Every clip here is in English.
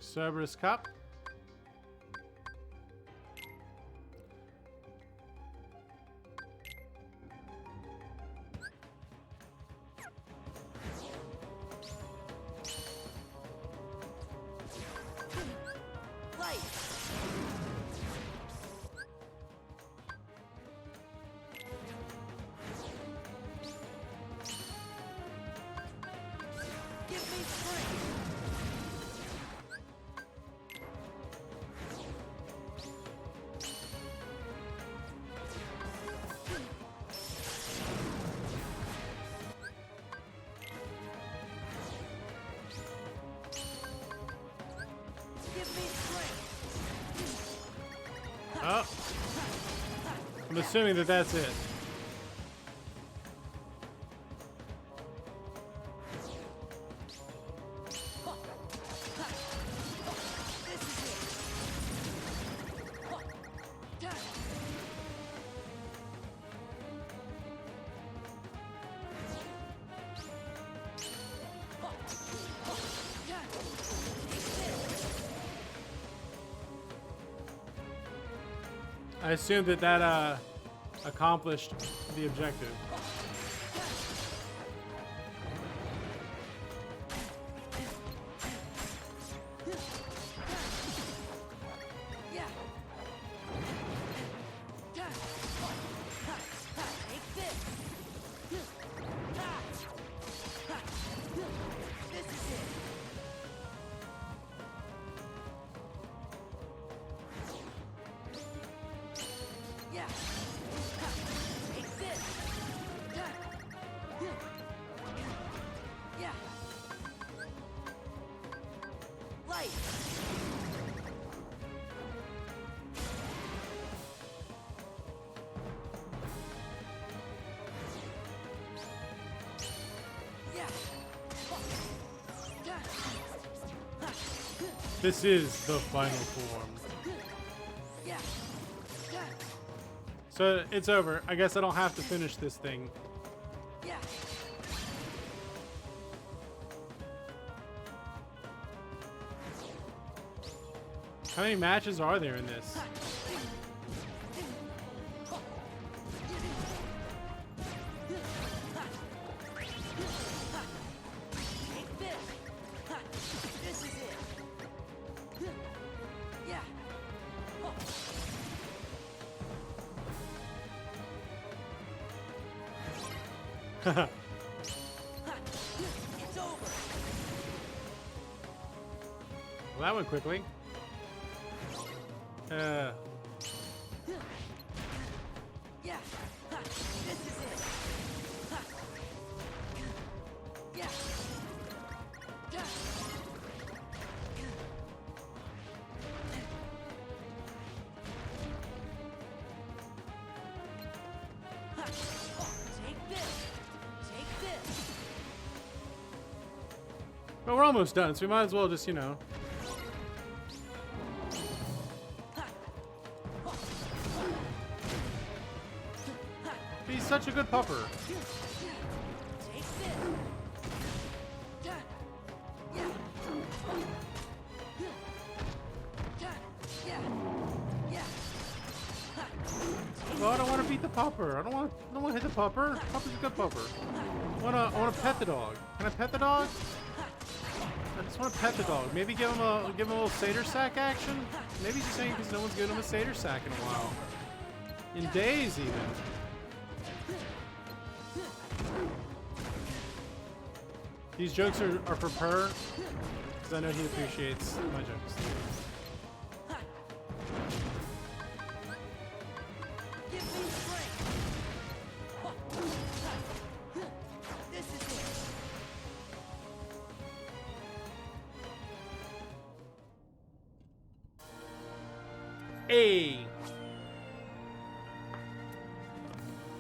Cerberus Cup. Oh. I'm assuming that that's it. I assumed that that accomplished the objective. This is the final form. So it's over. I guess I don't have to finish this thing. How many matches are there in this? Well, that went quickly. This is it. But we're almost done, so we might as well just, you know. He's such a good pupper. No, I don't want to beat the pupper. I don't want to hit the pupper. Pupper's a good pupper. I want to pet the dog. Can I pet the dog? I just want to pet the dog. Maybe give him a little satyr sack action. Maybe he's just saying because no one's given him a satyr sack in a while. In days, even. These jokes are for Purr, because I know he appreciates my jokes. Hey!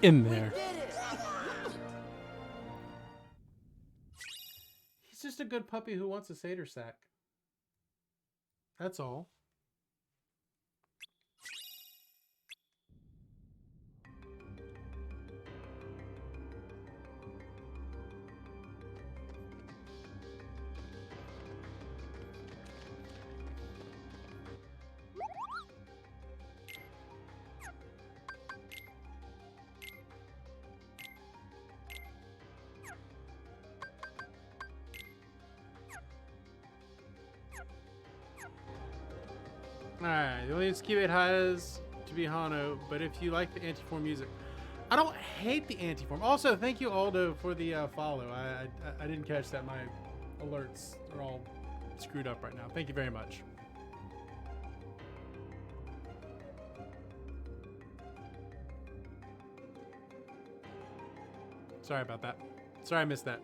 In there. He's just a good puppy who wants a satyr sack. That's all. Alright, the only skip it has to be Hano, but if you like the anti-form music. I don't hate the anti-form. Also, thank you, Aldo, for the follow. I didn't catch that. My alerts are all screwed up right now. Thank you very much. Sorry about that. Sorry I missed that.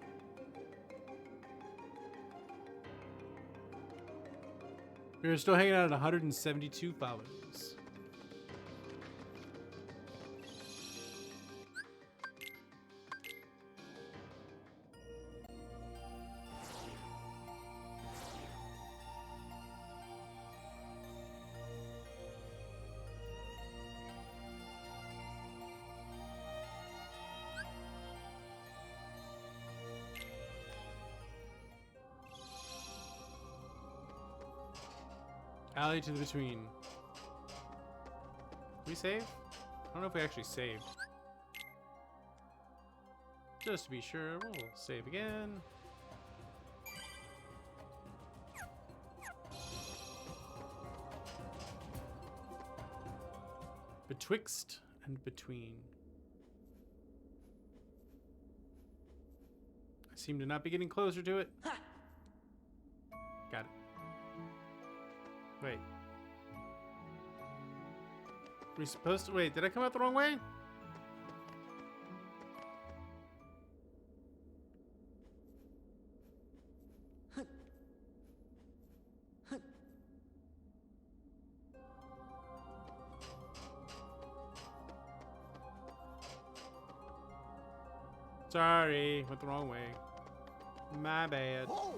We're still hanging out at 172 follows. Alley to the between. We save? I don't know if we actually saved. Just to be sure, we'll save again. Betwixt and between. I seem to not be getting closer to it. Got it. Wait. We supposed to wait? Did I come out the wrong way? Sorry, went the wrong way. My bad. Whoa.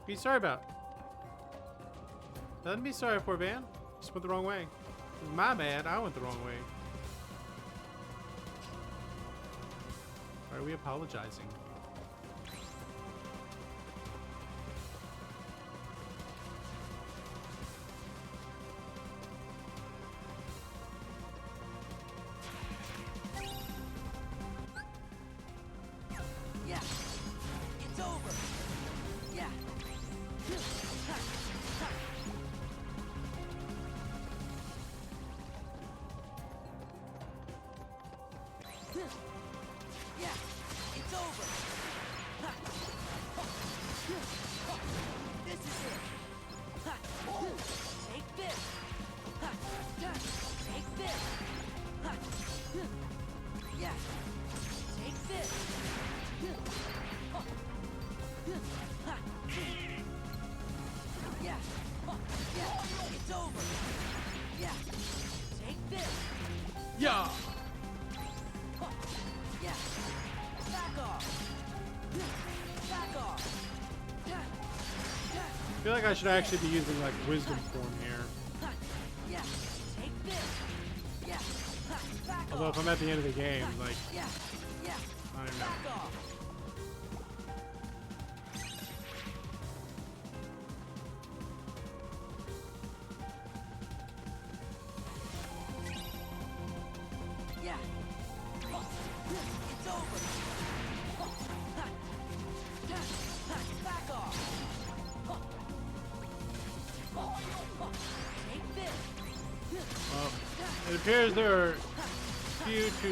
Be sorry about. Nothing to be sorry for, Van. Just went the wrong way. It was my bad. I went the wrong way. Why are we apologizing? Yeah. It's over. Yeah. Yeah, it's over. This is it. Take this. Take this. Yeah. Take this. Yeah. Yeah. It's over. Yeah. Take this. Yeah. Yeah. Back off. Back off. I feel like I should actually be using like wisdom form here. Yeah. Take this. Yeah. Back Although off. if I'm at the end of the game, like, Yeah. Yeah. I don't know. Back off. Yeah. It's over. Back off. Take this. Well, it appears there are few to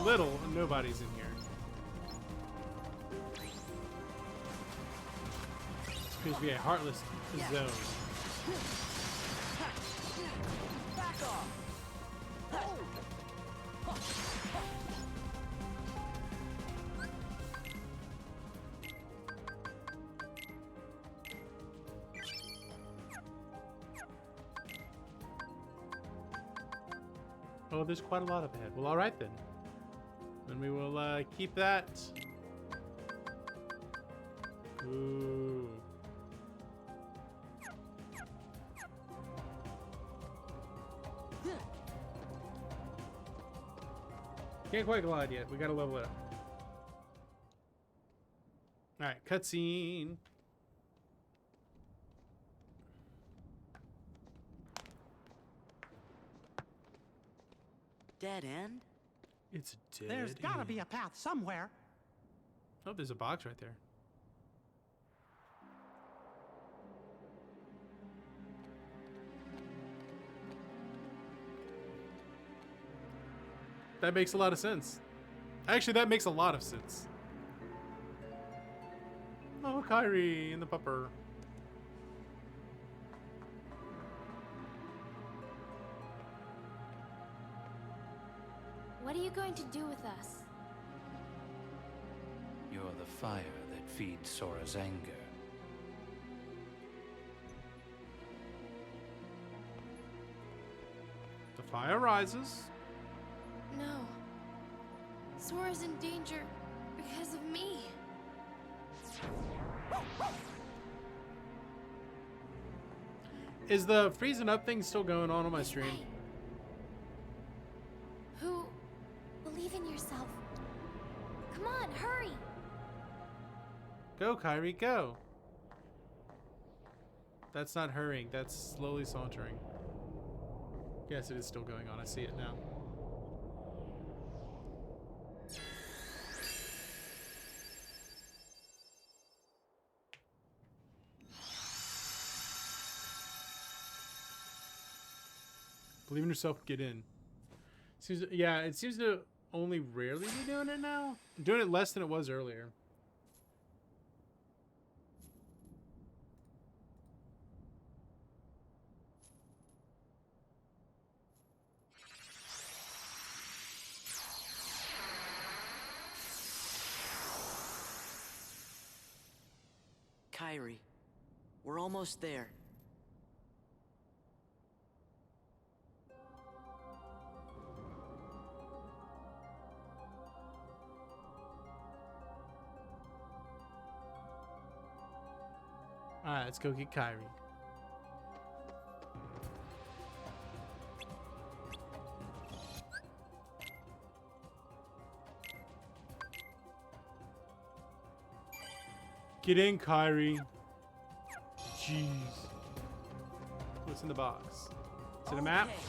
little nobodies in here. This appears to be a heartless zone. Back off. Oh, there's quite a lot up ahead. Well, all right then. Then we will keep that. Ooh. Can't quite glide yet. We gotta level it up. Alright, cutscene. Dead end? It's dead. There's gotta be a path somewhere. Oh, there's a box right there. That makes a lot of sense. Actually, that makes a lot of sense. Oh, Kyrie and the pupper. What are you going to do with us? You're the fire that feeds Sora's anger. The fire rises. No. Sora's in danger because of me. Is the freezing up thing still going on my stream? Hey. Who? Believe in yourself. Come on, hurry. Go, Kyrie, go. That's not hurrying. That's slowly sauntering. Yes, it is still going on. I see it now. Believe in yourself, get in. Seems, yeah, it seems to only rarely be doing it now. Doing it less than it was earlier. Kyrie, we're almost there. Alright, let's go get Kyrie. Get in, Kyrie. Jeez. What's in the box? Is it a map? Okay.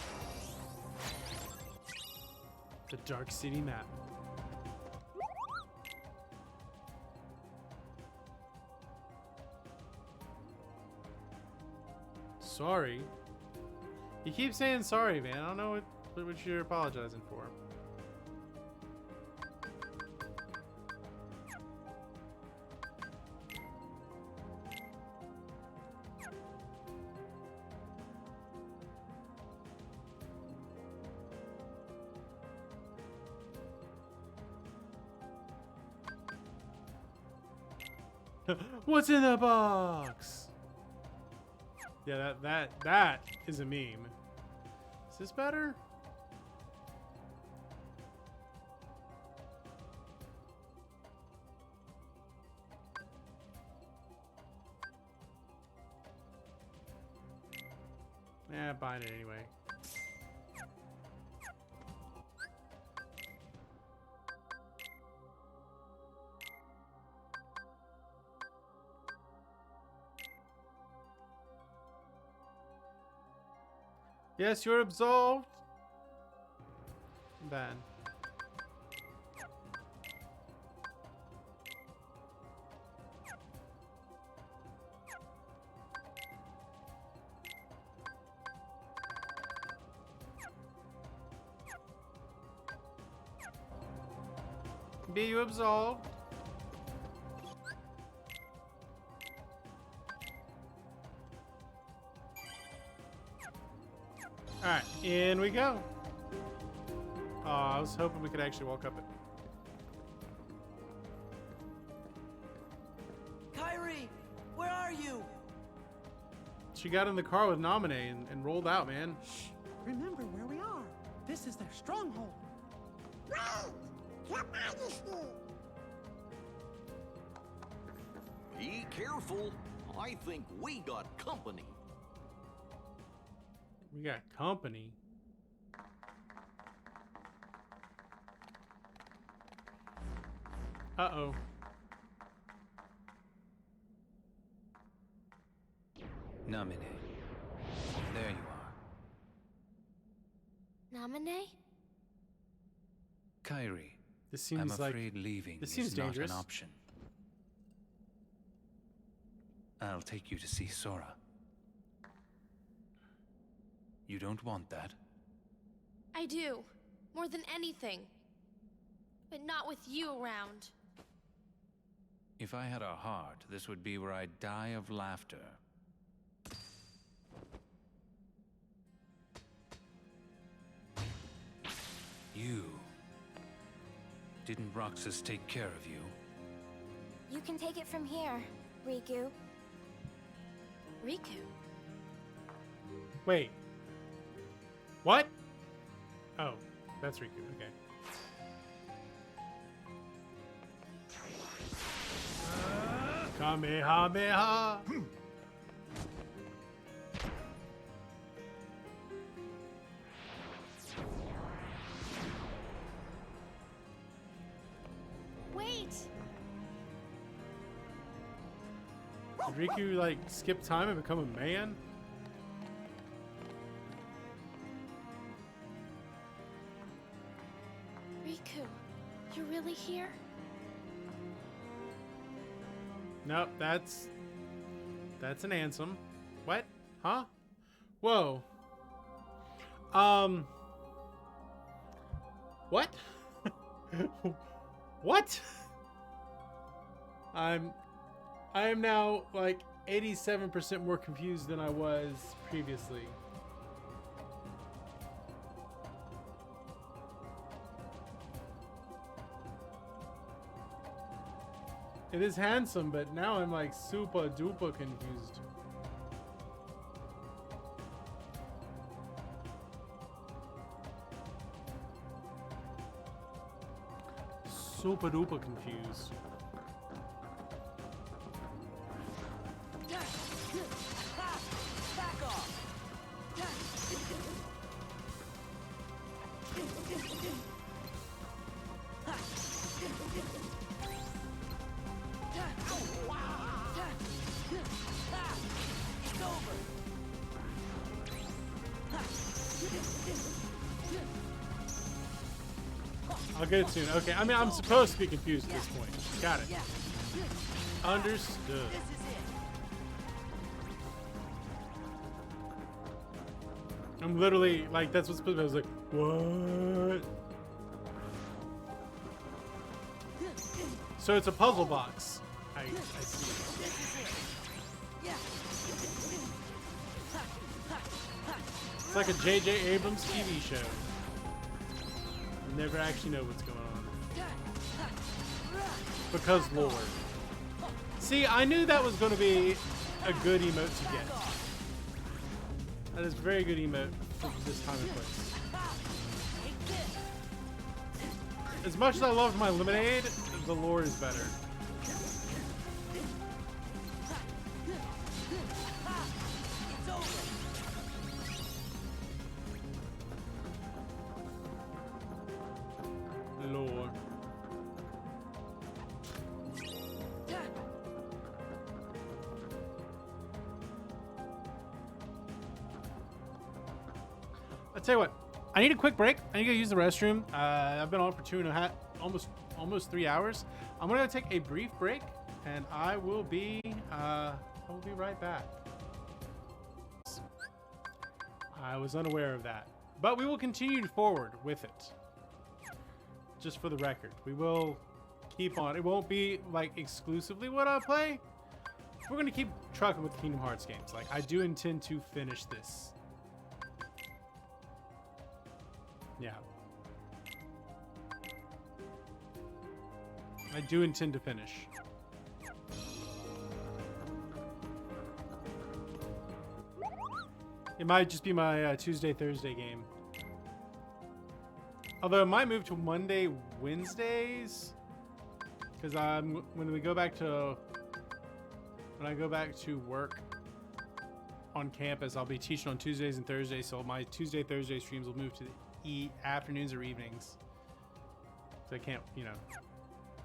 The Dark City map. Sorry. You keep saying sorry, man. I don't know what you're apologizing for. What's in the box? Yeah, that is a meme. Is this better? Yeah, buying it anyway. Yes, you're absolved. Ban. Be you absolved? Alright, in we go. Oh, I was hoping we could actually walk up it. Kyrie, where are you? She got in the car with Naminé and rolled out, man. Shh. Remember where we are. This is their stronghold. Wait! Your Majesty! Be careful. I think we got company. We got company. Uh-oh. Namine. There you are. Namine? Kairi, This seems I'm like afraid leaving this is seems not dangerous. an option. I'll take you to see Sora. You don't want that? I do. More than anything. But not with you around. If I had a heart, this would be where I'd die of laughter. You... Didn't Roxas take care of you? You can take it from here, Riku. Riku? Wait. What? Oh, that's Riku. Okay. Kamehameha. Wait! Did Riku like skip time and become a man? Riku, you're really here? Nope, that's an Ansem. What? Huh? Whoa. What? What? I am now like 87% more confused than I was previously. It is handsome, but now I'm like super duper confused. Super duper confused. Back off. It's over. I'll get it soon. Okay, I mean, I'm supposed to be confused at this point. Got it. Yeah. Understood. This is it. I'm literally like, that's what's supposed to be. I was like, what? So it's a puzzle box. I see. Yeah. It's like a J.J. Abrams TV show. You never actually know what's going on. Because Lord. See, I knew that was going to be a good emote to get. That is a very good emote for this time and place. As much as I loved my lemonade, the Lord is better. It's over. Lord. I'll tell you what. I need a quick break. I need to go use the restroom. I've been on for 2.5, almost 3 hours. I'm gonna go take a brief break, and I will be right back. I was unaware of that, but we will continue forward with it. Just for the record, we will keep on. It won't be like exclusively what I play. We're gonna keep trucking with Kingdom Hearts games. Like, I do intend to finish this. Yeah. I do intend to finish. It might just be my Tuesday, Thursday game. Although it might move to Monday, Wednesdays. Because when I go back to work on campus, I'll be teaching on Tuesdays and Thursdays. So my Tuesday, Thursday streams will move to the afternoons or evenings. So I can't,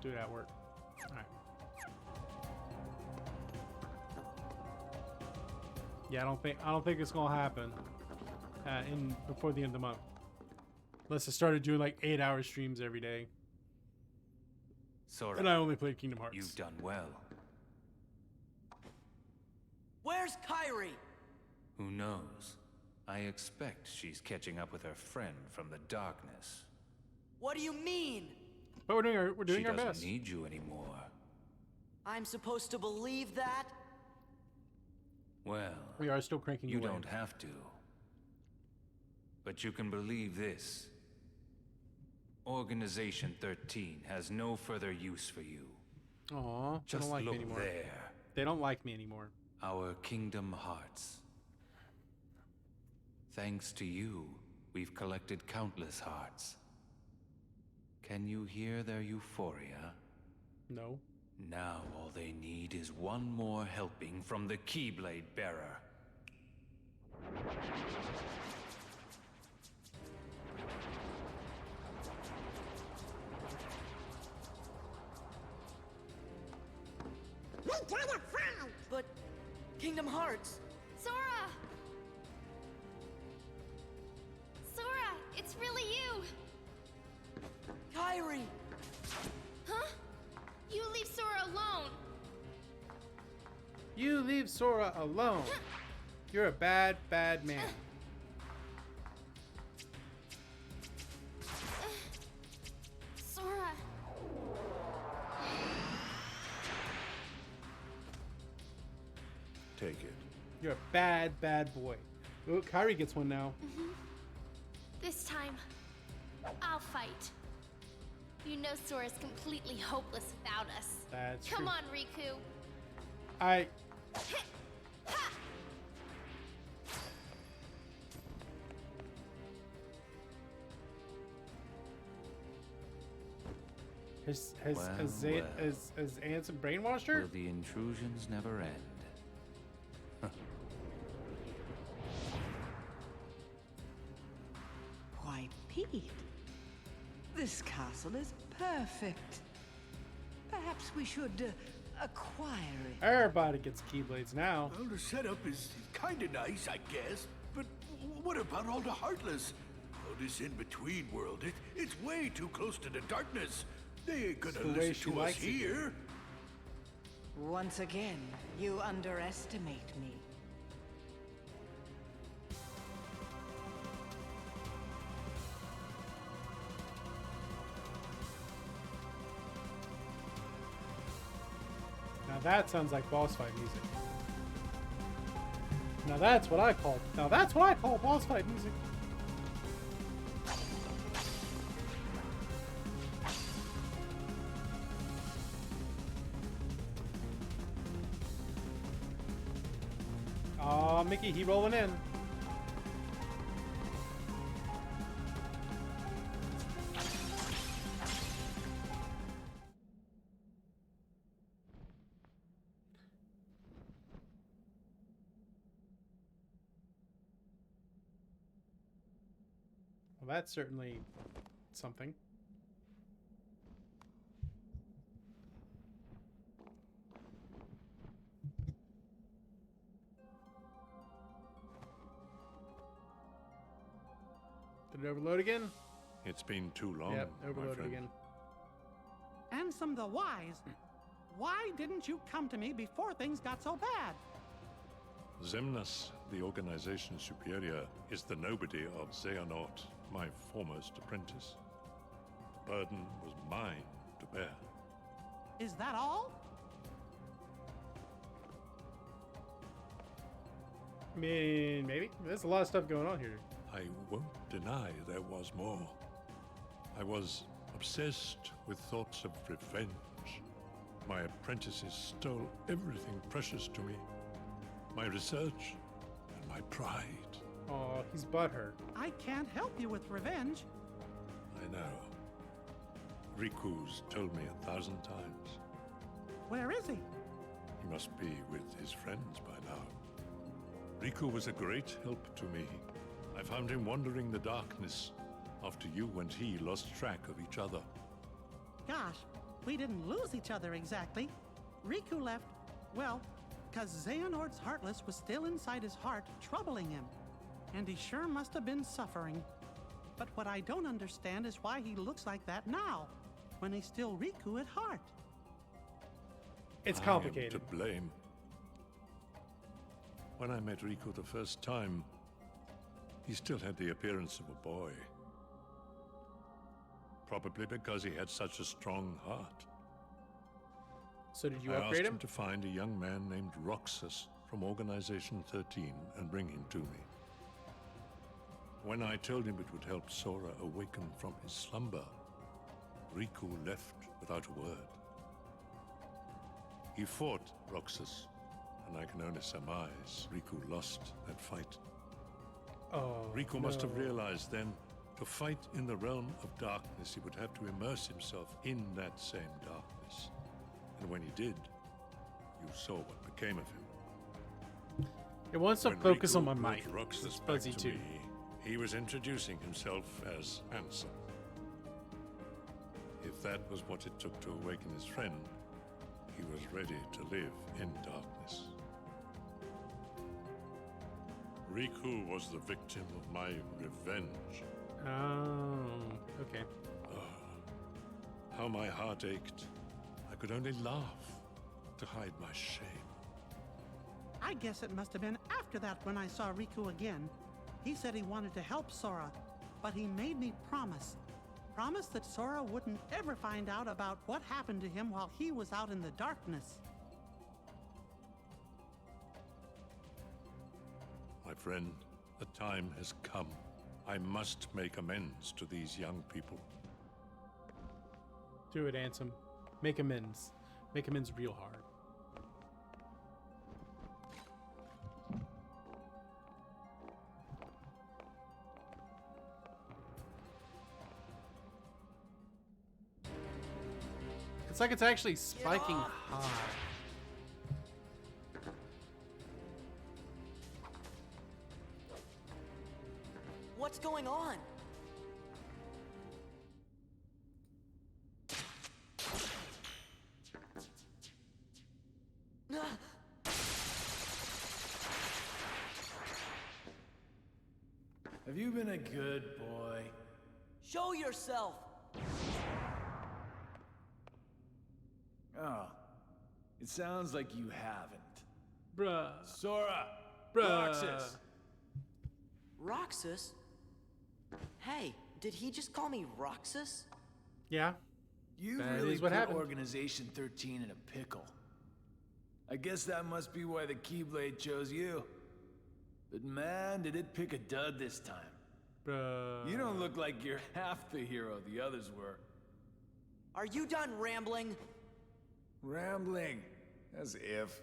do it at work. Alright. Yeah, I don't think it's gonna happen before the end of the month. Unless I started doing like 8-hour streams every day. Sora, And I only played Kingdom Hearts. you've done well. Where's Kyrie? Who knows? I expect she's catching up with her friend from the darkness. What do you mean? But we're doing our She best. doesn't need you anymore. I'm supposed to believe that? Well, We are still cranking you away. don't have to. But you can believe this. Organization 13 has no further use for you. Aw, they Just don't like me look anymore. there. They don't like me anymore. Our Kingdom Hearts. Thanks to you, we've collected countless hearts. Can you hear their euphoria? No. Now all they need is one more helping from the Keyblade Bearer. We gotta fight! But Kingdom Hearts. Sora! Sora, it's really you! Kyrie. Huh? You leave Sora alone! You leave Sora alone. You're a bad, bad man. Sora! Take it. You're a bad, bad boy. Oh, Kyrie gets one now. This time, I'll fight. You know Sora's completely hopeless without us. That's Come true. on, Riku. I. Ha! Has Well, Ansem brainwashed her? Will the intrusions never end? Why, Pete, this castle is perfect. Perhaps we should acquire it. Everybody gets Keyblades now. Well, the setup is kinda nice, I guess. But what about all the Heartless? Oh, this in-between world, it's way too close to the darkness. They ain't gonna It's the way listen she to us likes it. here. Once again, you underestimate me. Now that sounds like boss fight music. Now that's what I call. Now that's what I call boss fight music. Aw, Mickey, he rolling in. Well, that's certainly something. Did it overload again? It's been too long, Yep, my overloaded friend. again. Ansem the Wise. Why didn't you come to me before things got so bad? Zemnas, the organization superior, is the nobody of Xehanort, my foremost apprentice. The burden was mine to bear. Is that all? I mean, maybe. There's a lot of stuff going on here. I won't deny there was more. I was obsessed with thoughts of revenge. My apprentices stole everything precious to me. My research and my pride. Oh, he's butthurt. I can't help you with revenge. I know. Riku's told me 1,000 times. Where is he? He must be with his friends by now. Riku was a great help to me. I found him wandering the darkness after you and he lost track of each other. Gosh, we didn't lose each other exactly. Riku left, well, because Xehanort's Heartless was still inside his heart, troubling him. And he sure must have been suffering. But what I don't understand is why he looks like that now, when he's still Riku at heart. It's I complicated. am to blame. When I met Riku the first time, he still had the appearance of a boy. Probably because he had such a strong heart. So did you I asked upgrade him him? to find a young man named Roxas from Organization 13 and bring him to me. When I told him it would help Sora awaken from his slumber, Riku left without a word. He fought Roxas, and I can only surmise Riku lost that fight. Oh, Riku must have realized then, to fight in the realm of darkness, he would have to immerse himself in that same darkness. And when he did, you saw what became of him. It wants to When focus Riku on my brought mic. Roxas It's back fuzzy to too. me, he was introducing himself as Ansem. If that was what it took to awaken his friend, he was ready to live in darkness. Riku was the victim of my revenge. Oh, okay. How my heart ached. I could only laugh to hide my shame. I guess it must have been after that when I saw Riku again. He said he wanted to help Sora, but he made me promise. Promise that Sora wouldn't ever find out about what happened to him while he was out in the darkness. My friend, the time has come. I must make amends to these young people. Do it, Ansem. Make amends. Make amends real hard. It's like it's actually spiking high. What's going on? Have you been a good boy? Show yourself! Oh, it sounds like you haven't. Bruh. Sora! Bruh. Roxas! Roxas? Hey, did he just call me Roxas? Yeah. You That really is what put happened. Organization 13 in a pickle. I guess that must be why the Keyblade chose you. But man, did it pick a dud this time. Bruh. You don't look like you're half the hero the others were. Are you done rambling? Rambling, as if.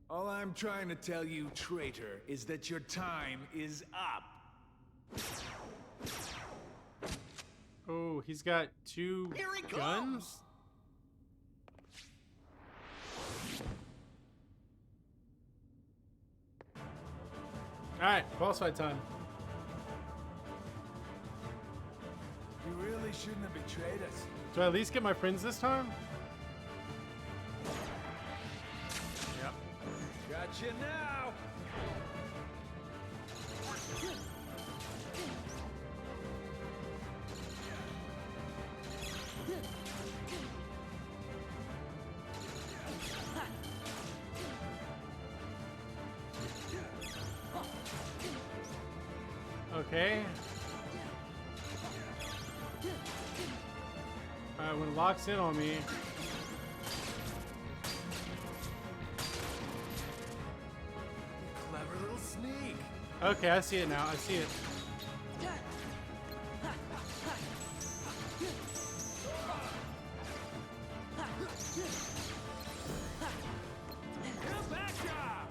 All I'm trying to tell you, traitor, is that your time is up. Oh, he's got two Here he guns? comes. Alright, boss fight time. You really shouldn't have betrayed us. Do I at least get my friends this time? Yep. Gotcha now! Okay. Alright, when it locks in on me. Clever little sneak. Okay, I see it now. I see it. Come back up!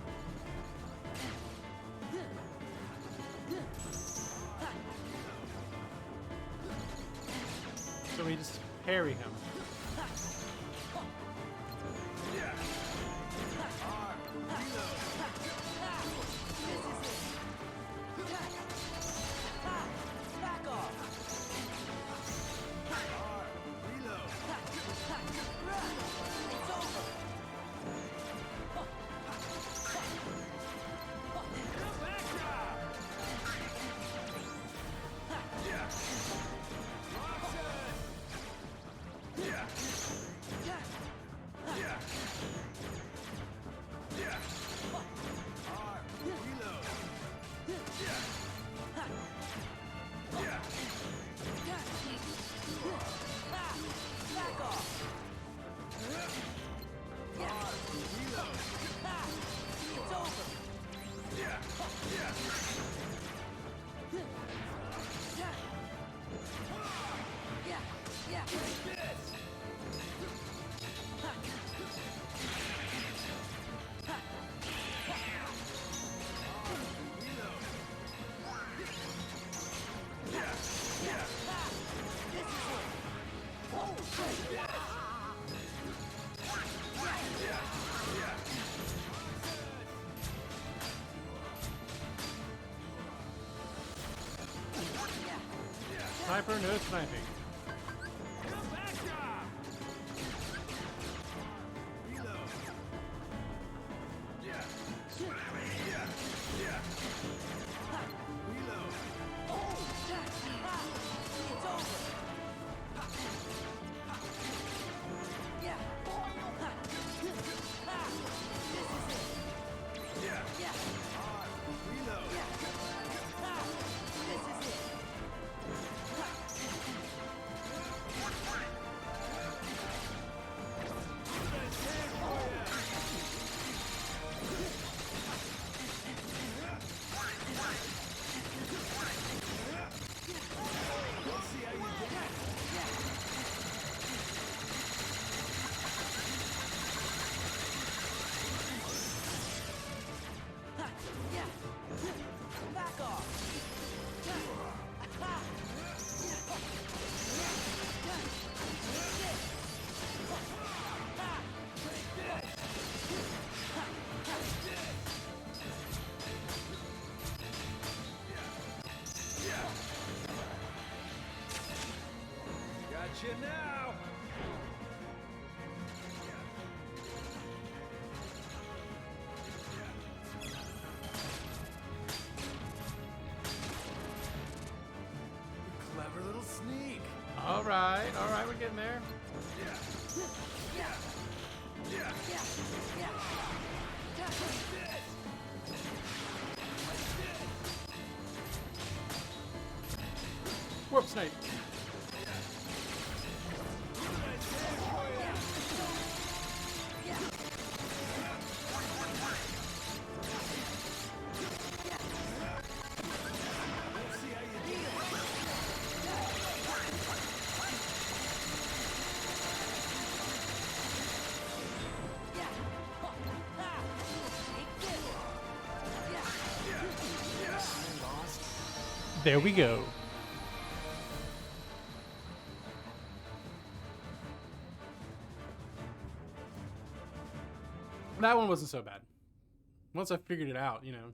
So we just parry him. Back off! Sniper, no sniping. Gotcha now! Clever little sneak. All right, we're getting there. Warp snipe. There we go. That one wasn't so bad. Once I figured it out, you know.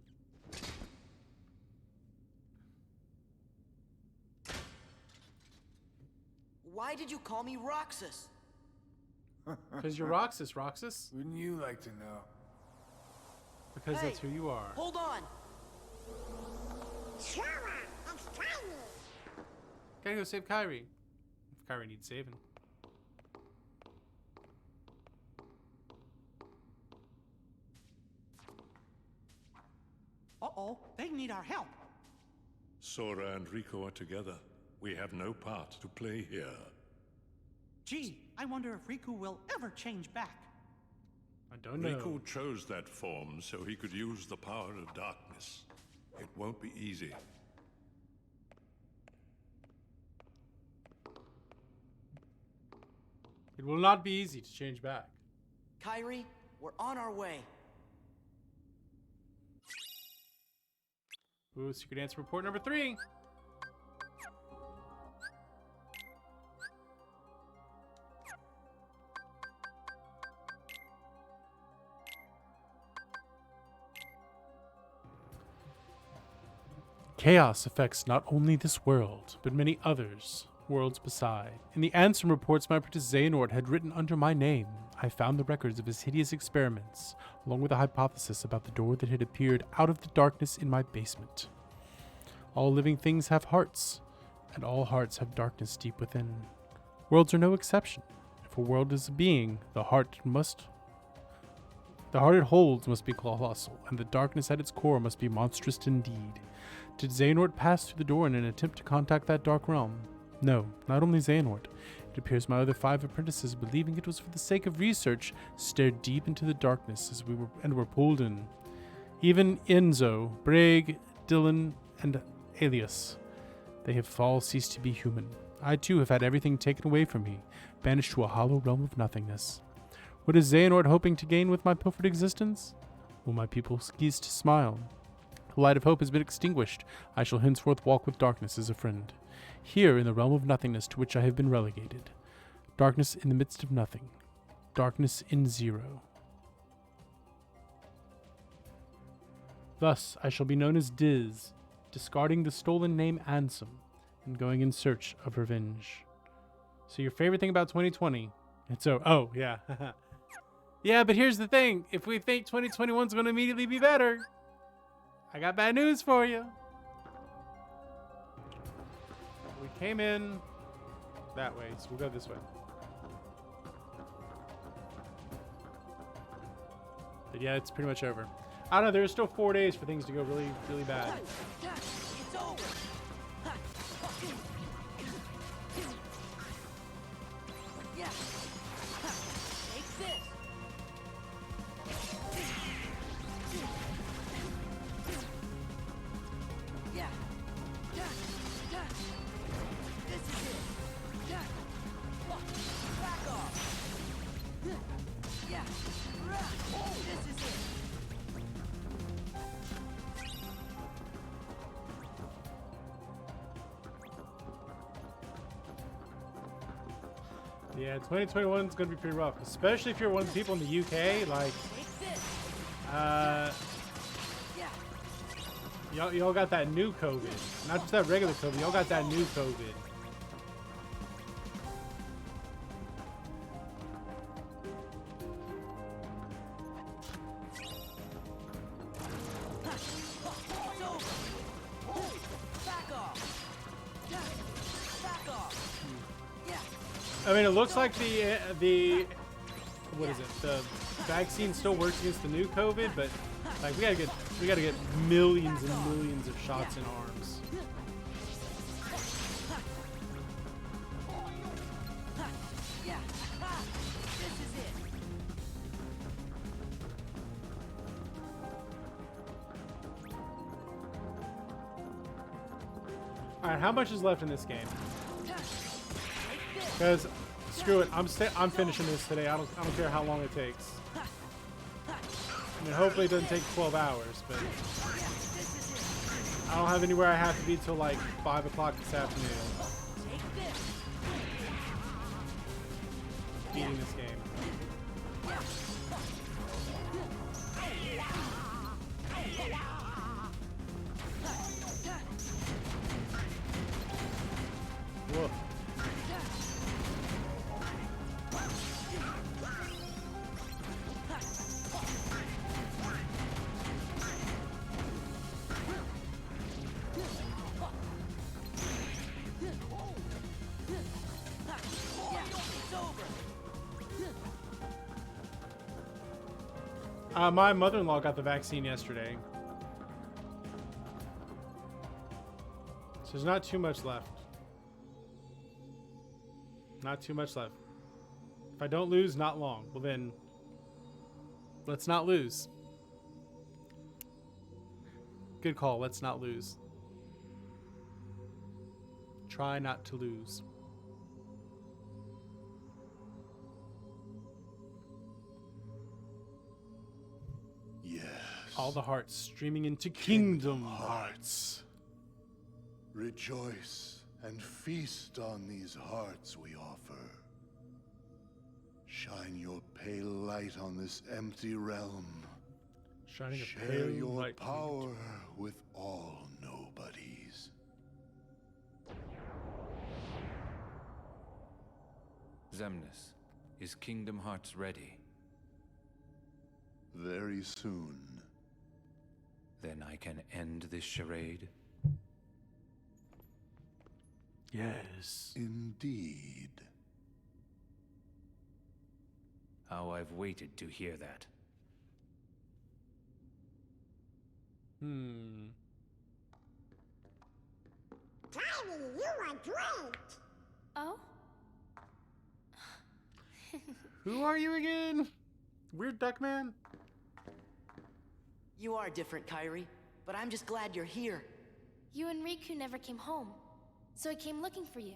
Why did you call me Roxas? Because you're Roxas, Roxas. Wouldn't you like to know? Because that's who you are. Hold on. Sure, it's tiny. Gotta go save Kyrie. If Kyrie needs saving. Uh-oh, they need our help. Sora and Rico are together. We have no part to play here. Gee, I wonder if Riku will ever change back. I don't know. Rico chose that form so he could use the power of darkness. It won't be easy. It will not be easy to change back. Kyrie, we're on our way. Ooh, secret answer report number 3. Chaos affects not only this world, but many others, worlds beside. In the Ansem reports my apprentice Xehanort had written under my name, I found the records of his hideous experiments, along with a hypothesis about the door that had appeared out of the darkness in my basement. All living things have hearts, and all hearts have darkness deep within. Worlds are no exception. If a world is a being, the heart it holds must be colossal, and the darkness at its core must be monstrous indeed. Did Xehanort pass through the door in an attempt to contact that dark realm? No, not only Xehanort. It appears my other 5 apprentices, believing it was for the sake of research, stared deep into the darkness as we were pulled in. Even Enzo, Braig, Dylan, and Alias. They have all ceased to be human. I too have had everything taken away from me, banished to a hollow realm of nothingness. What is Xehanort hoping to gain with my pilfered existence? Will my people cease to smile? The light of hope has been extinguished. I shall henceforth walk with darkness as a friend. Here in the realm of nothingness to which I have been relegated. Darkness in the midst of nothing. Darkness in zero. Thus I shall be known as Diz, discarding the stolen name Ansem, and going in search of revenge. So your favorite thing about 2020? It's so. Oh yeah. Yeah, but here's the thing. If we think 2021 is going to immediately be better, I got bad news for you. We came in that way, so we'll go this way. But yeah, it's pretty much over. I don't know, there's still 4 days for things to go really, really bad. It's over. Yeah. Take this. Yeah. This is it. Back off. Yeah. This is it. Yeah, 2021 is going to be pretty rough, especially if you're one of the people in the UK. Like, y'all got that new COVID, not just that regular COVID. Y'all got that new COVID. I mean, it looks like the what is it? The vaccine still works against the new COVID, but like we gotta get millions and millions of shots in arms. All right, how much is left in this game? Because screw it, I'm finishing this today. I don't care how long it takes. I mean, hopefully it doesn't take 12 hours, but I don't have anywhere I have to be till like 5 o'clock this afternoon. Beating this game. Whoa. My mother-in-law got the vaccine yesterday. So there's not too much left. Not too much left. If I don't lose, not long. Well then, let's not lose. Good call, let's not lose. Try not to lose. Yes. All the hearts streaming into Kingdom Hearts. Rejoice and feast on these hearts we offer. Shine your pale light on this empty realm. Shining a Share pale your light. power with all nobodies. Xemnas, is Kingdom Hearts ready? Very soon. Then I can end this charade? Yes. Indeed. How I've waited to hear that. Tiny, you are great! Oh? Who are you again? Weird Duck Man? You are different, Kyrie, but I'm just glad you're here. You and Riku never came home, so I came looking for you.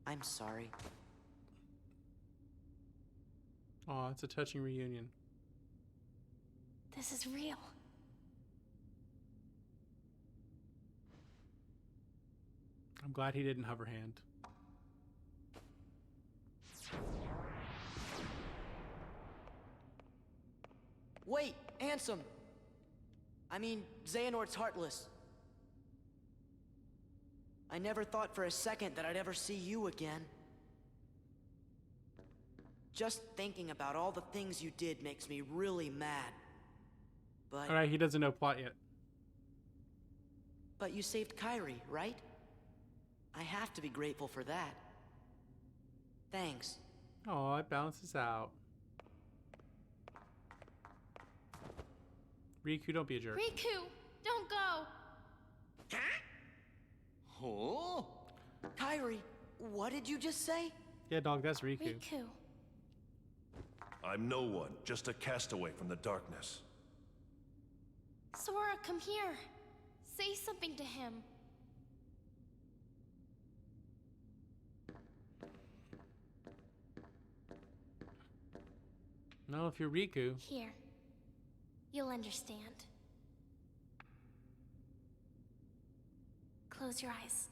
I'm sorry. Aw, it's a touching reunion. This is real. I'm glad he didn't hover hand. Wait, Ansem! I mean, Xehanort's heartless. I never thought for a second that I'd ever see you again. Just thinking about all the things you did makes me really mad. But... Alright, he doesn't know plot yet. But you saved Kyrie, right? I have to be grateful for that. Thanks. Oh, it balances out. Riku, don't be a jerk. Riku, don't go. Huh? Kyrie, what did you just say? Yeah, dog, that's Riku. Riku. I'm no one, just a castaway from the darkness. Sora, come here. Say something to him. No, if you're Riku. Here. You'll understand. Close your eyes.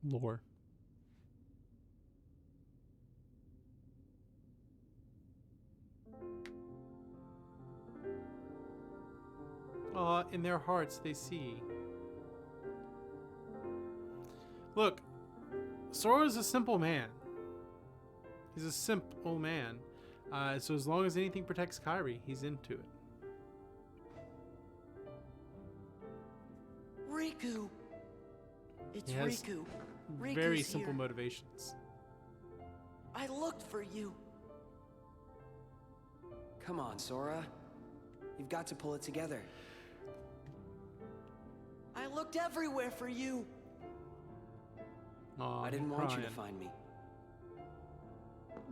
Lore. In their hearts they see. Look, Sora's a simple man. He's a simple man. So as long as anything protects Kyrie, he's into it. Riku! It's He has Riku. very Riku's simple here. motivations. I looked for you. Come on, Sora. You've got to pull it together. I looked everywhere for you. Aw, I didn't he's want you to crying. find me.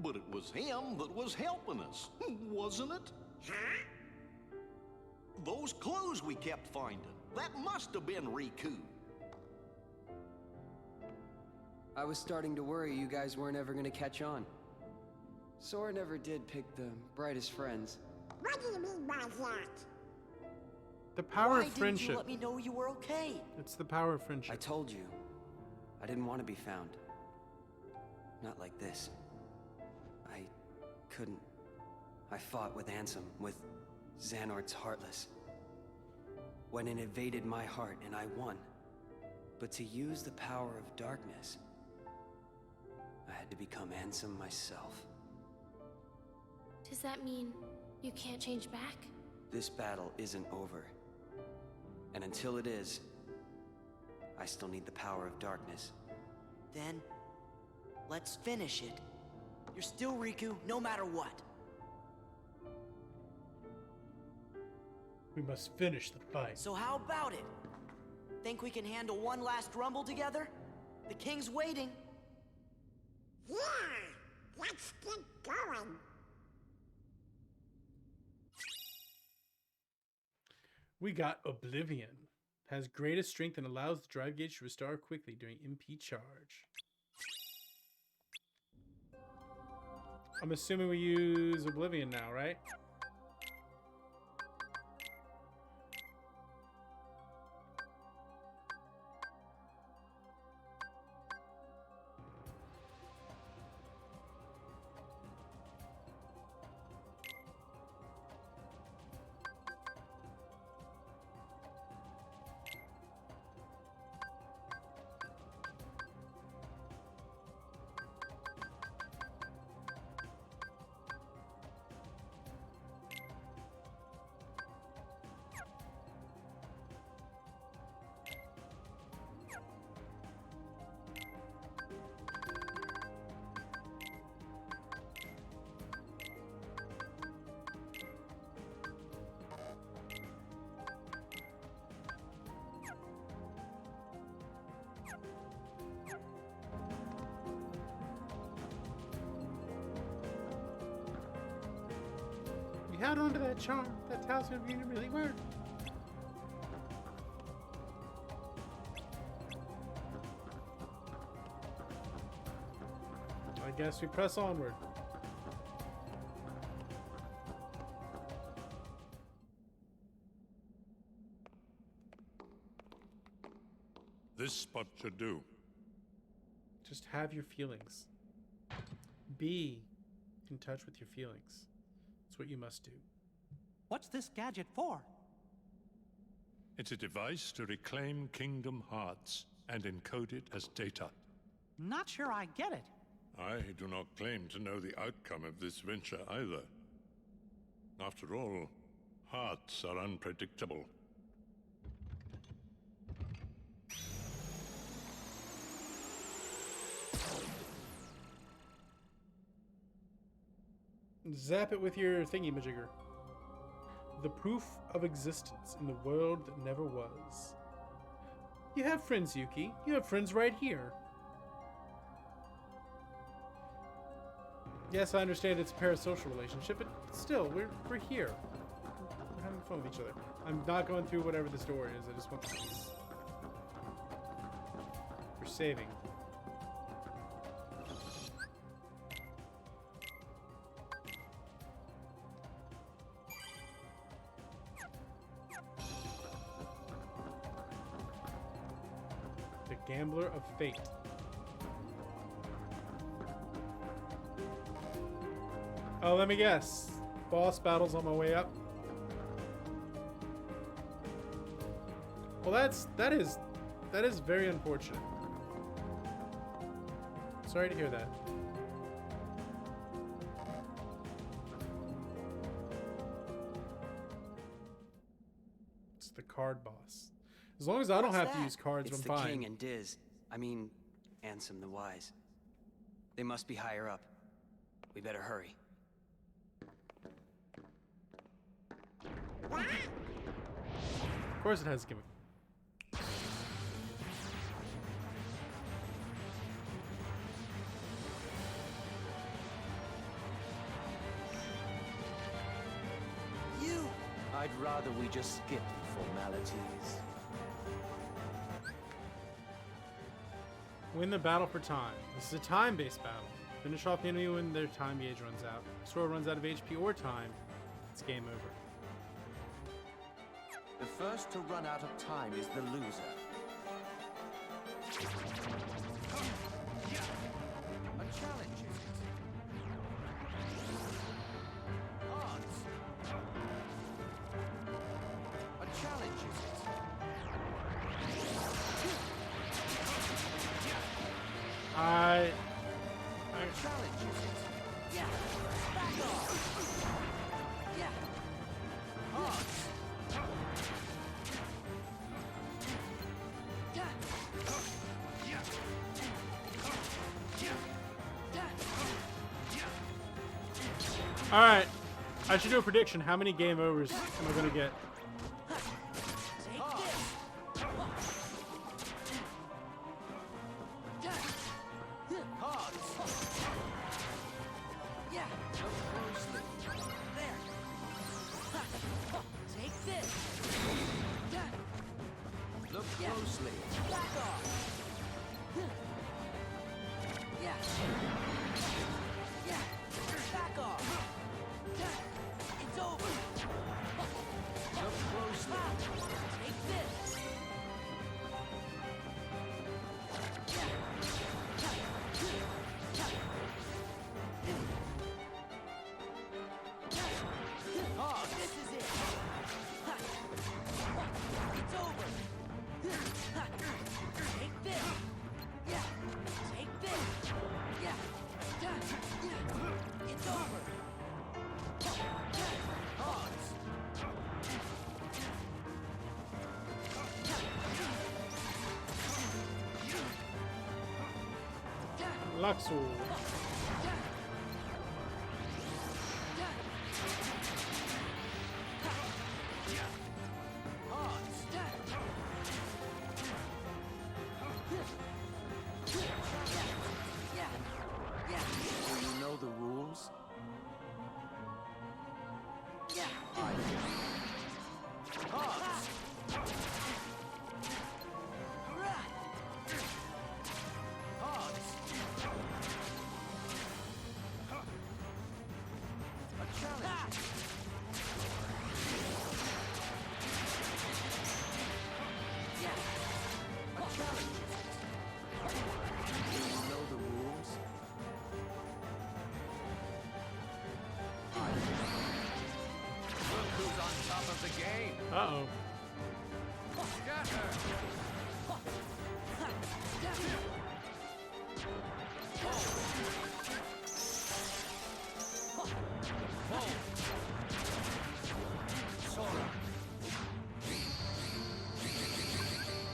But it was him that was helping us, wasn't it? Huh? Those clues we kept finding, that must have been Riku. I was starting to worry you guys weren't ever gonna catch on. Sora never did pick the brightest friends. What do you mean by that? The power Why of didn't friendship. you let me know you were okay? It's the power of I friendship. told you, I didn't want to be found. Not like this. I couldn't. I fought with Ansem, with Xehanort's Heartless. When it invaded my heart and I won. But to use the power of darkness, I had to become Ansem myself. Does that mean you can't change back? This battle isn't over. And until it is, I still need the power of darkness. Then, let's finish it. You're still Riku, no matter what. We must finish the fight. So how about it? Think we can handle one last rumble together? The king's waiting. Yeah! Let's get going! We got Oblivion. Has greatest strength and allows the drive gauge to restore quickly during MP charge. I'm assuming we use Oblivion now, right? We held on to that charm. That talisman really worked. I guess we press onward. This spot should do. Just have your feelings. Be in touch with your feelings. That's what you must do. What's this gadget for? It's a device to reclaim Kingdom Hearts and encode it as data. Not sure I get it. I do not claim to know the outcome of this venture either. After all, hearts are unpredictable. Zap it with your thingy-majigger. The proof of existence in the world that never was. You have friends, Yuki. You have friends right here. Yes, I understand it's a parasocial relationship, but still, we're here. We're having fun with each other. I'm not going through whatever the story is. I just want the peace. We're saving. The Gambler of Fate. Oh, let me guess. Boss battles on my way up. Well, that is very unfortunate. Sorry to hear that. It's the card boss. As long as I don't have to use cards, It's I'm the fine. King and Diz. I mean, Ansem the Wise. They must be higher up. We better hurry. Of course it has to give me. You! I'd rather we just skip the formalities. Win the battle for time. This is a time-based battle. Finish off the enemy when their time gauge runs out. If Sora runs out of HP or time, it's game over. The first to run out of time is the loser. A challenge, is it? Odds. A challenge, is it? A challenge, is it? Yeah. Back off. Yeah. Odds. Alright, I should do a prediction. How many game overs am I going to get? Look closely. Back off. Yeah. Yeah. Back off. It's over. Look closely. Take this. This is it. It's over. Take this. Yeah. Take this. Yeah. It's over. Luxor. Do you know the rules? Yeah. I do. Odds. Odds. Uh-oh.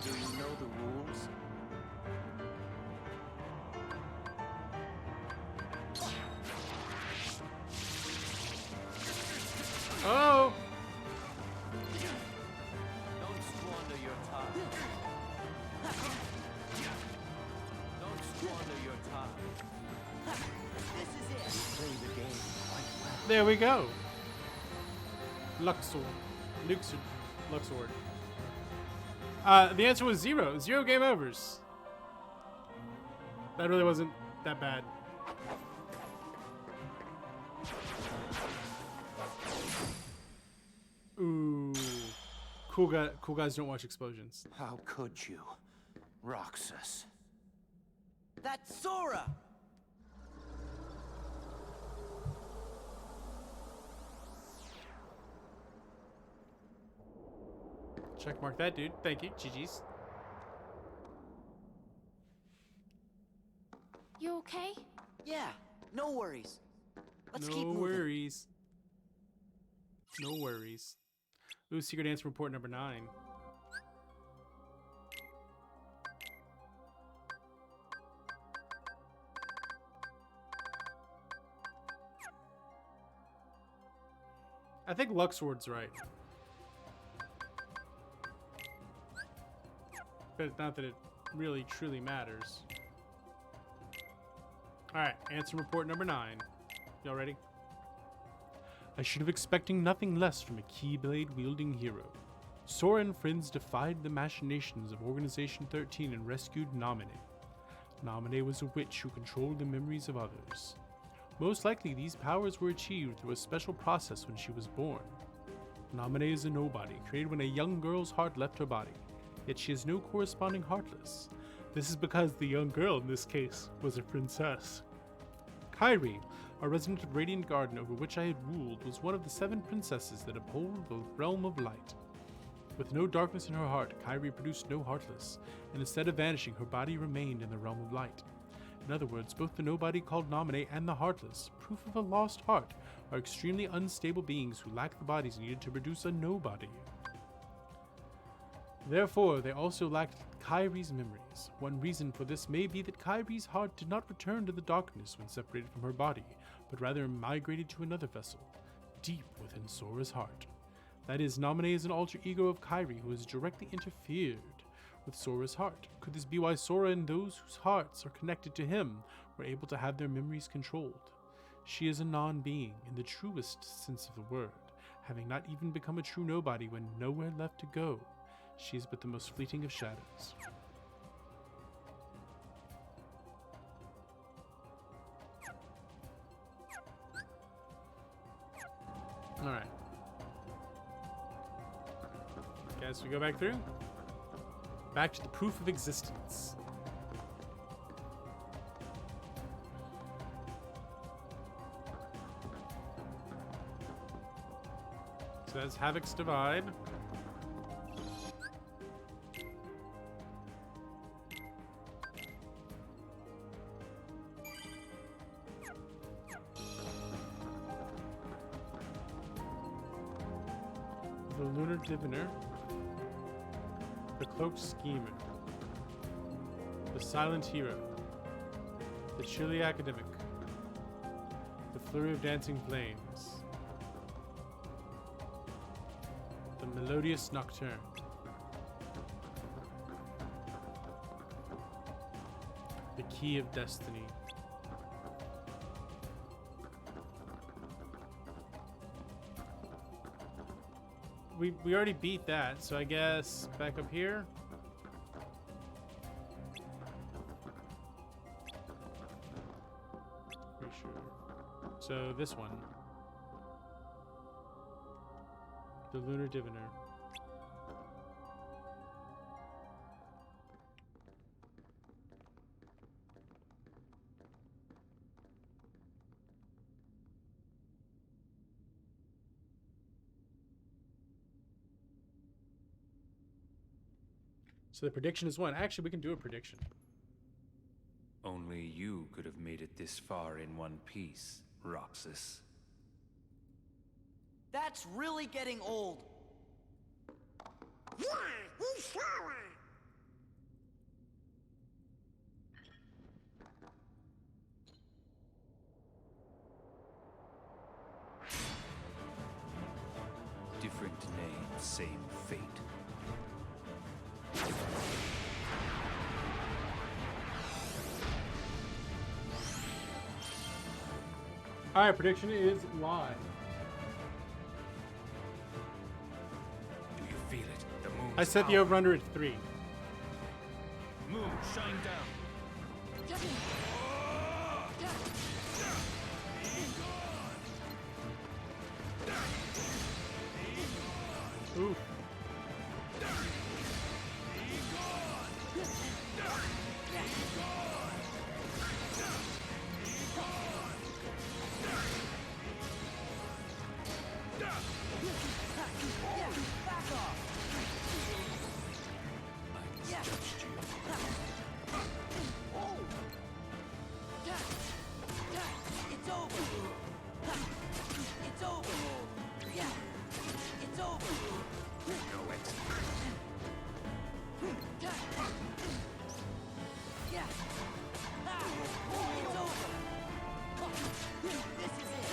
Do you know the rules? Oh! Don't squander your time. Don't squander your time. This is it. Play the game quite well. There we go. Luxor. Luxord. The answer was 0. 0 game overs. That really wasn't that bad. Ooh. Cool guys don't watch explosions. How could you, Roxas? That's Sora! Checkmark that dude. Thank you. GG's. You okay? Yeah, no worries. Let's keep No moving. worries. No worries. Ooh, secret answer report number 9. I think Luxord's right. But not that it really truly matters. Alright, answer report number 9. Y'all ready? I should have expecting nothing less from a Keyblade-wielding hero. Sora and friends defied the machinations of Organization 13 and rescued Naminé. Naminé was a witch who controlled the memories of others. Most likely these powers were achieved through a special process when she was born. Naminé is a nobody, created when a young girl's heart left her body, yet she has no corresponding heartless. This is because the young girl in this case was a princess. Kairi, a resident of Radiant Garden over which I had ruled, was one of the 7 princesses that uphold the realm of light. With no darkness in her heart, Kairi produced no heartless, and instead of vanishing, her body remained in the realm of light. In other words, both the nobody called Naminé and the heartless, proof of a lost heart, are extremely unstable beings who lack the bodies needed to produce a nobody. Therefore, they also lacked Kairi's memories. One reason for this may be that Kairi's heart did not return to the darkness when separated from her body, but rather migrated to another vessel, deep within Sora's heart. That is, Naminé is an alter ego of Kairi who has directly interfered with Sora's heart. Could this be why Sora and those whose hearts are connected to him were able to have their memories controlled? She is a non-being in the truest sense of the word, having not even become a true nobody when nowhere left to go. She is but the most fleeting of shadows. Alright. Guess we go back through? Back to the proof of existence. So that's Havoc's Divide. The Lunar Diviner, the Cloaked Schemer, the Silent Hero, the Chilly Academic, the Flurry of Dancing Flames, the Melodious Nocturne, the Key of Destiny, we already beat that, so I guess back up here. Pretty sure. So this one. The Lunar Diviner. So the prediction is 1. Actually, we can do a prediction. Only you could have made it this far in one piece, Roxas. That's really getting old. Yeah, he's slower. Different name, same fate. Alright, prediction is live. Do you feel it? The moon. I set the over-under at 3. Moon, shine down. Ooh. It's over. It's over. Yeah. It's over. No exit. Yeah. It's over. This is it.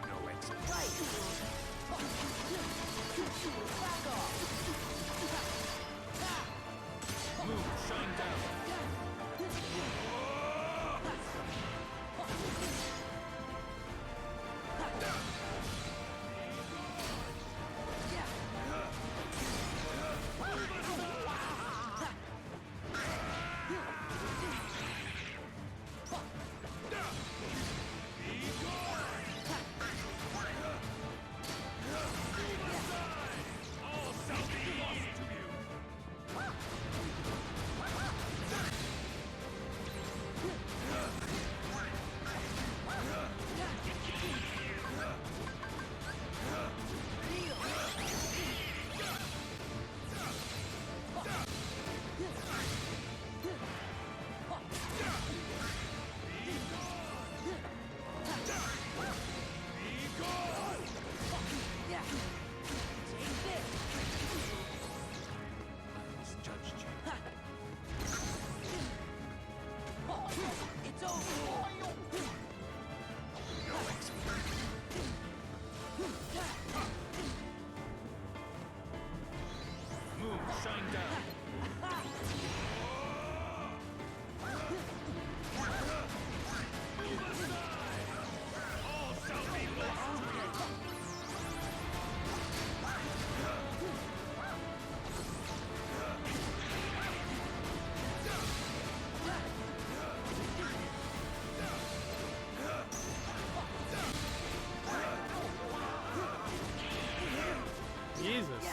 No exit. Right. Back off. Moon, shine down. Jesus.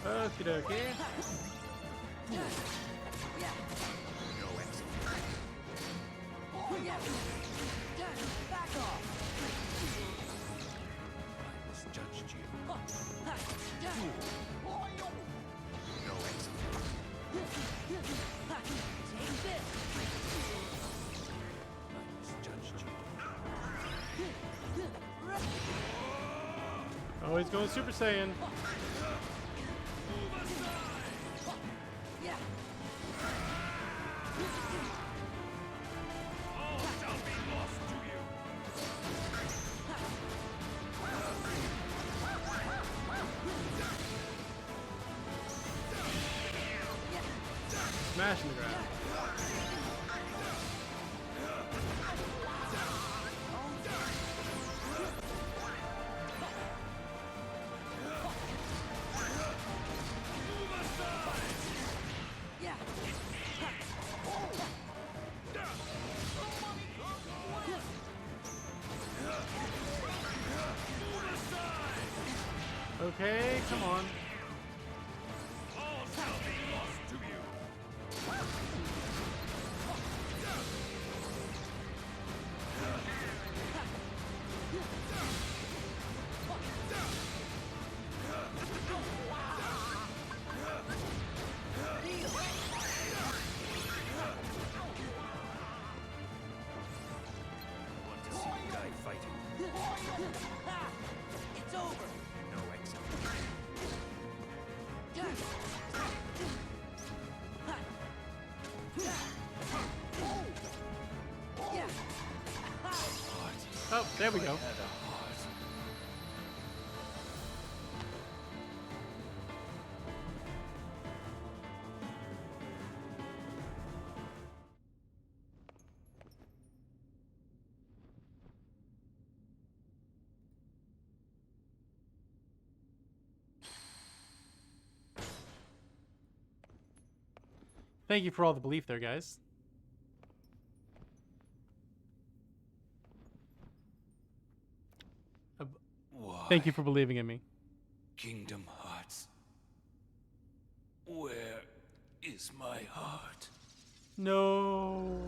Okie dokie. Back off. I misjudged you. No exit. Take this. I misjudged you. Oh, he's going Super Saiyan. Yeah. All shall be lost to you. smashing the ground. Okay, come on. Want to see you die fighting? It's over. No exit. Oh, there we go. Thank you for all the belief there, guys. Why? Thank you for believing in me. Kingdom Hearts. Where is my heart? No.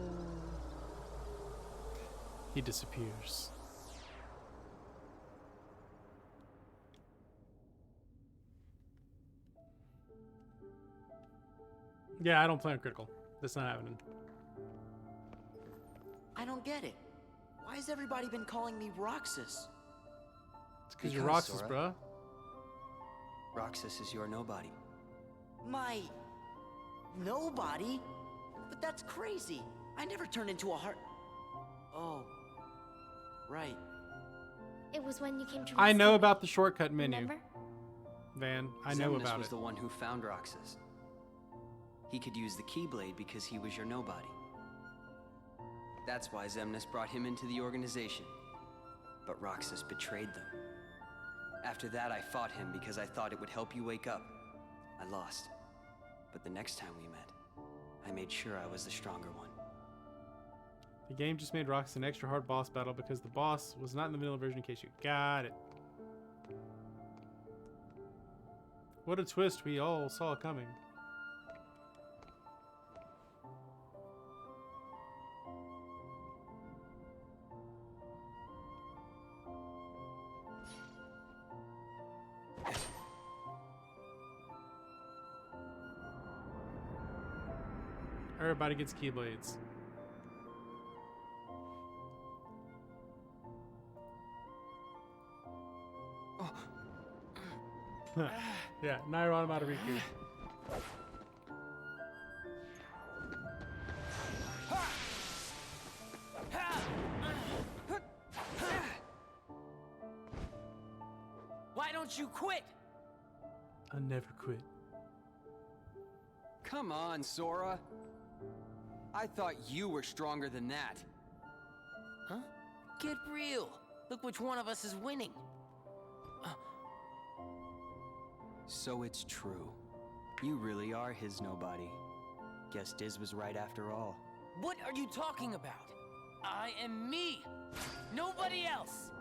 He disappears. Yeah, I don't play on critical. That's not happening. I don't get it. Why has everybody been calling me Roxas? It's because you're Roxas, Sora, bruh. Roxas is your nobody. My... nobody? But that's crazy. I never turned into a heart... Oh. Right. It was when you came to I know rescue about the shortcut me, menu, remember? Van. I know Xemnas about was it. the one who found Roxas. He could use the Keyblade because he was your nobody. That's why Xemnas brought him into the organization. But Roxas betrayed them. After that, I fought him because I thought it would help you wake up. I lost. But the next time we met, I made sure I was the stronger one. The game just made Roxas an extra hard boss battle because the boss was not in the vanilla version in case you got it. What a twist we all saw coming. Everybody gets Keyblades. Yeah, Nairo Automata Riku. Why don't you quit? I never quit. Come on, Sora. I thought you were stronger than that. Huh? Get real. Look which one of us is winning. So it's true. You really are his nobody. Guess Diz was right after all. What are you talking about? I am me. Nobody else.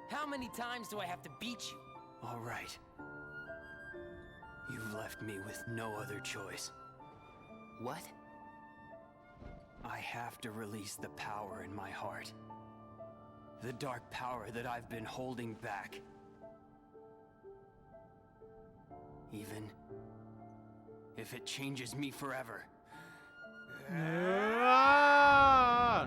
How many times do I have to beat you? All right. You've left me with no other choice. What? I have to release the power in my heart. The dark power that I've been holding back. Even if it changes me forever. Ah!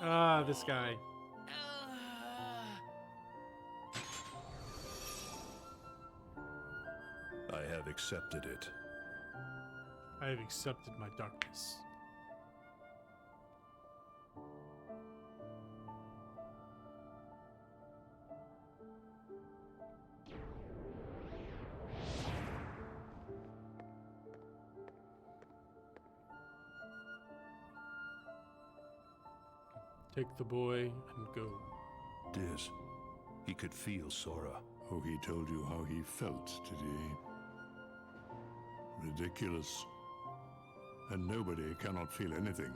Ah, this guy. I have accepted it. I have accepted my darkness. Take the boy and go. Diz, he could feel Sora. Oh, he told you how he felt, did he? Ridiculous. And nobody cannot feel anything.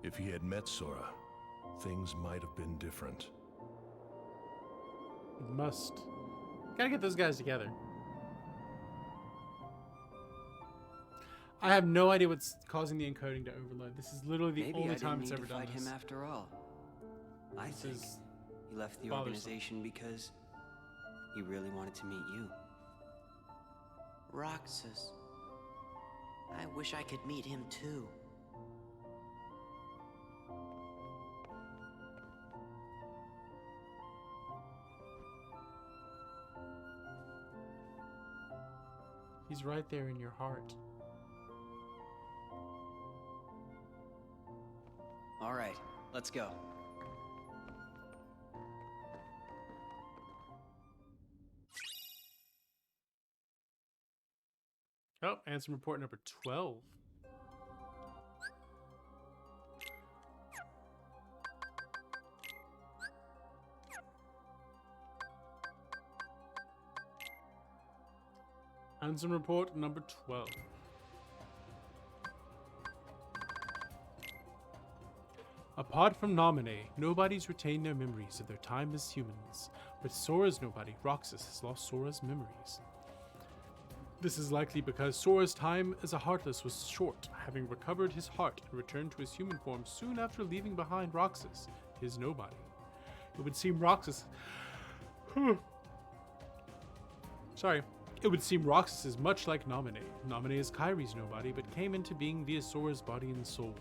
If he had met Sora, things might have been different. It must. Gotta get those guys together. I have no idea what's causing the encoding to overload. This is literally the Maybe only I time didn't it's need ever to done fight this. him after all. I This think is he left the bothersome. organization because he really wanted to meet you. Roxas. I wish I could meet him too. He's right there in your heart. All right, let's go. Oh, Ansem report number 12. Ansem report number 12. Apart from Naminé, nobody's retained their memories of their time as humans. But Sora's nobody, Roxas, has lost Sora's memories. This is likely because Sora's time as a Heartless was short, having recovered his heart and returned to his human form soon after leaving behind Roxas, his nobody. It would seem Roxas... Sorry. It would seem Roxas is much like Naminé. Naminé is Kairi's nobody, but came into being via Sora's body and soul.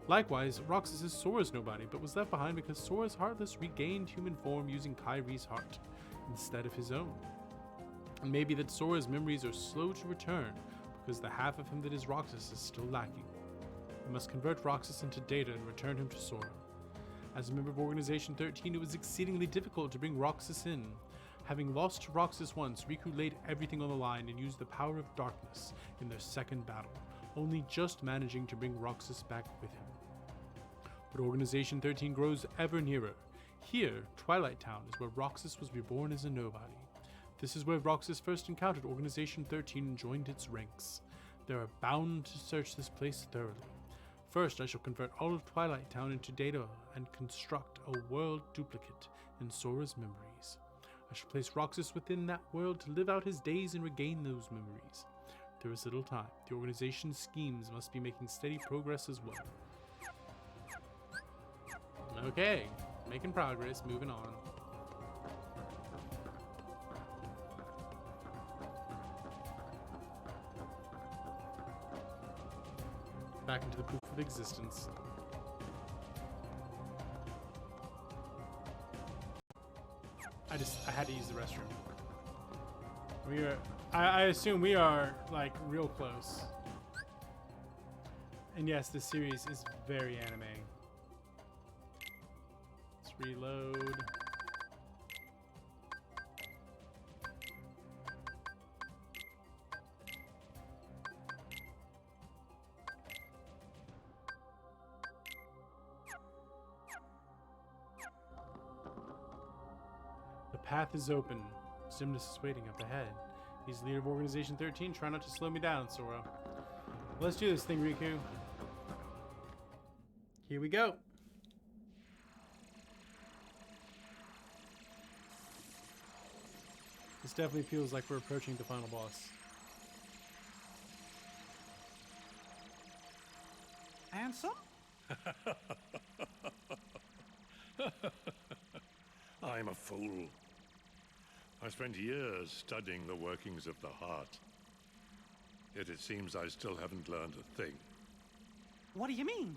Likewise, Roxas is Sora's nobody, but was left behind because Sora's Heartless regained human form using Kairi's heart, instead of his own. And maybe that Sora's memories are slow to return, because the half of him that is Roxas is still lacking. We must convert Roxas into data and return him to Sora. As a member of Organization 13, it was exceedingly difficult to bring Roxas in. Having lost to Roxas once, Riku laid everything on the line and used the power of darkness in their second battle, only just managing to bring Roxas back with him. But Organization 13 grows ever nearer. Here, Twilight Town is where Roxas was reborn as a nobody. This is where Roxas first encountered Organization 13 and joined its ranks. They are bound to search this place thoroughly. First, I shall convert all of Twilight Town into data and construct a world duplicate in Sora's memories. I shall place Roxas within that world to live out his days and regain those memories. There is little time. The organization's schemes must be making steady progress as well. Okay, making progress, moving on. Back into the proof of existence. I had to use the restroom. I assume we are like real close. And yes, this series is very anime. Let's reload. The path is open. Xemnas is waiting up ahead. He's the leader of Organization 13. Try not to slow me down, Sora. Let's do this thing, Riku. Here we go. This definitely feels like we're approaching the final boss. Ansem? I'm a fool. I spent years studying the workings of the heart. Yet it seems I still haven't learned a thing. What do you mean?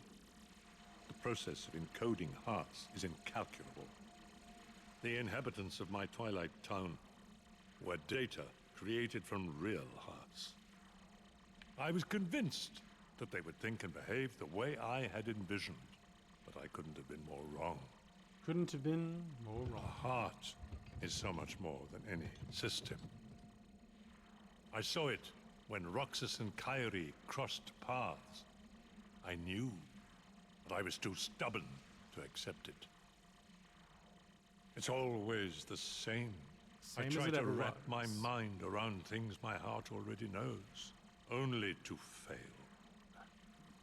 The process of encoding hearts is incalculable. The inhabitants of my Twilight town were data created from real hearts. I was convinced that they would think and behave the way I had envisioned, but I couldn't have been more wrong. Couldn't have been more wrong. A heart is so much more than any system. I saw it when Roxas and Kyrie crossed paths. I knew, but I was too stubborn to accept it. It's always the same. Same I as try it to ever wrap my was. mind around things my heart already knows, only to fail.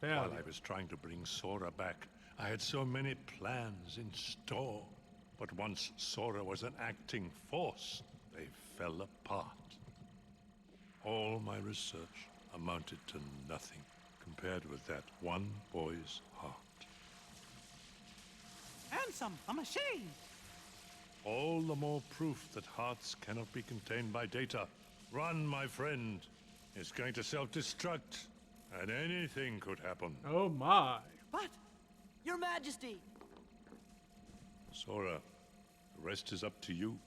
Yeah. While I was trying to bring Sora back, I had so many plans in store. But once Sora was an acting force, they fell apart. All my research amounted to nothing compared with that one boy's heart. Ansem, a machine! All the more proof that hearts cannot be contained by data. Run, my friend. It's going to self-destruct, and anything could happen. Oh my. But, Your Majesty! Sora, the rest is up to you.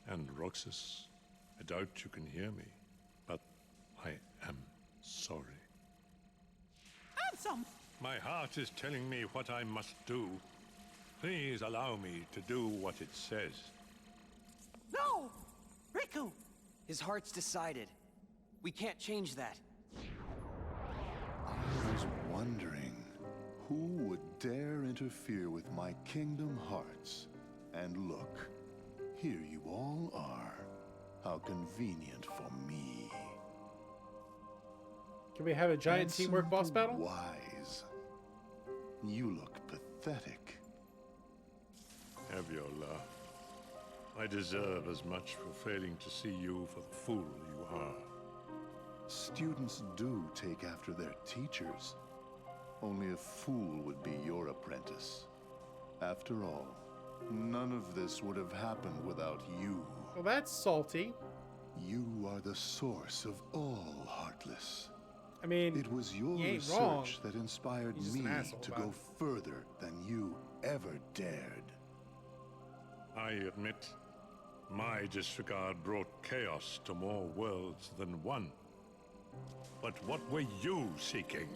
And Roxas, I doubt you can hear me, but I am sorry. Ansem! My heart is telling me what I must do. Please allow me to do what it says. No! Riku! His heart's decided. We can't change that. I was wondering who would dare interfere with my kingdom hearts. And look, here you all are. How convenient for me. Can we have a giant Handsome teamwork boss but battle? Wise. You look pathetic. Have your laugh. I deserve as much for failing to see you for the fool you are. Students do take after their teachers. Only a fool would be your apprentice. After all, none of this would have happened without you. Well, that's salty. You are the source of all Heartless. I mean, it was your he ain't research wrong. that inspired He's just me an asshole to about go it. further than you ever dared. I admit, my disregard brought chaos to more worlds than one. But what were you seeking?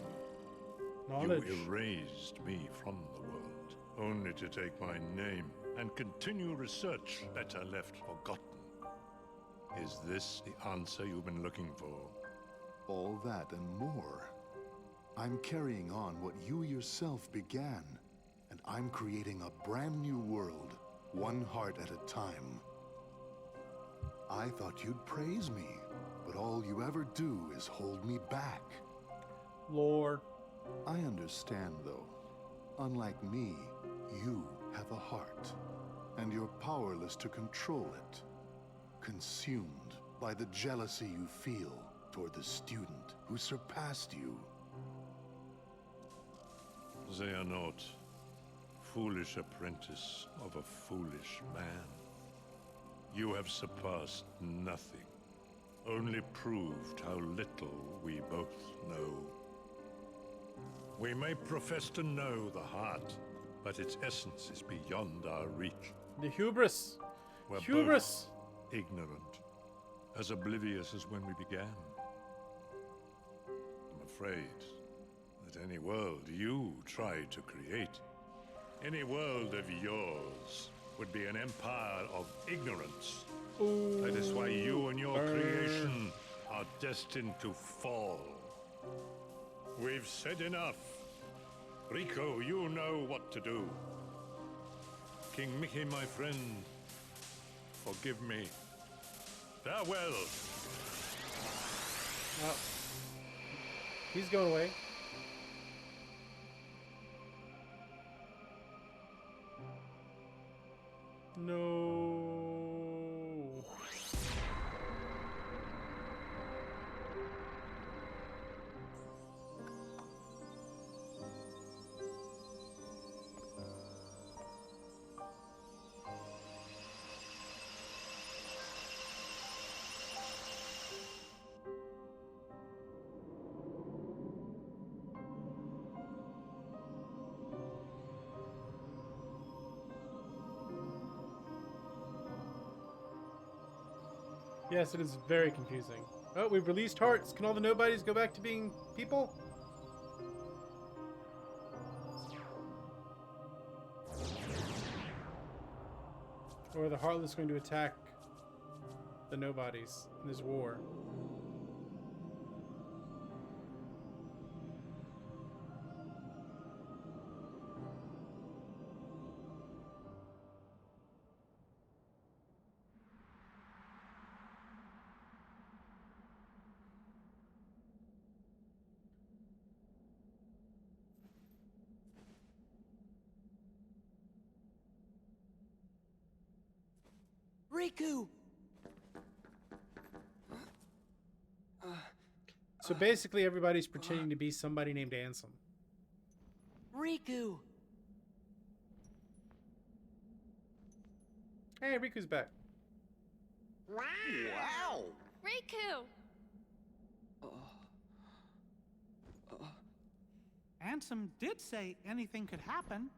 Knowledge. You erased me from the world, only to take my name and continue research better left forgotten. Is this the answer you've been looking for? All that and more. I'm carrying on what you yourself began, and I'm creating a brand new world, one heart at a time. I thought you'd praise me, but all you ever do is hold me back. Lore. I understand, though. Unlike me, you have a heart, and you're powerless to control it. Consumed by the jealousy you feel toward the student who surpassed you. Xehanort, foolish apprentice of a foolish man. You have surpassed nothing, only proved how little we both know. We may profess to know the heart, but its essence is beyond our reach. The hubris. We're Hubris. both ignorant, as oblivious as when we began. I'm afraid that any world you try to create, any world of yours, would be an empire of ignorance. Ooh, that is why you and your burn. creation are destined to fall. We've said enough. Rico, you know what to do. King Mickey, my friend, forgive me. Farewell. Oh. He's going away. No. Yes, it is very confusing. Oh, we've released hearts. Can all the nobodies go back to being people? Or are the Heartless going to attack the nobodies in this war? Riku! So basically everybody's pretending to be somebody named Ansem. Riku! Hey, Riku's back. Wow! Riku! Ansem did say anything could happen.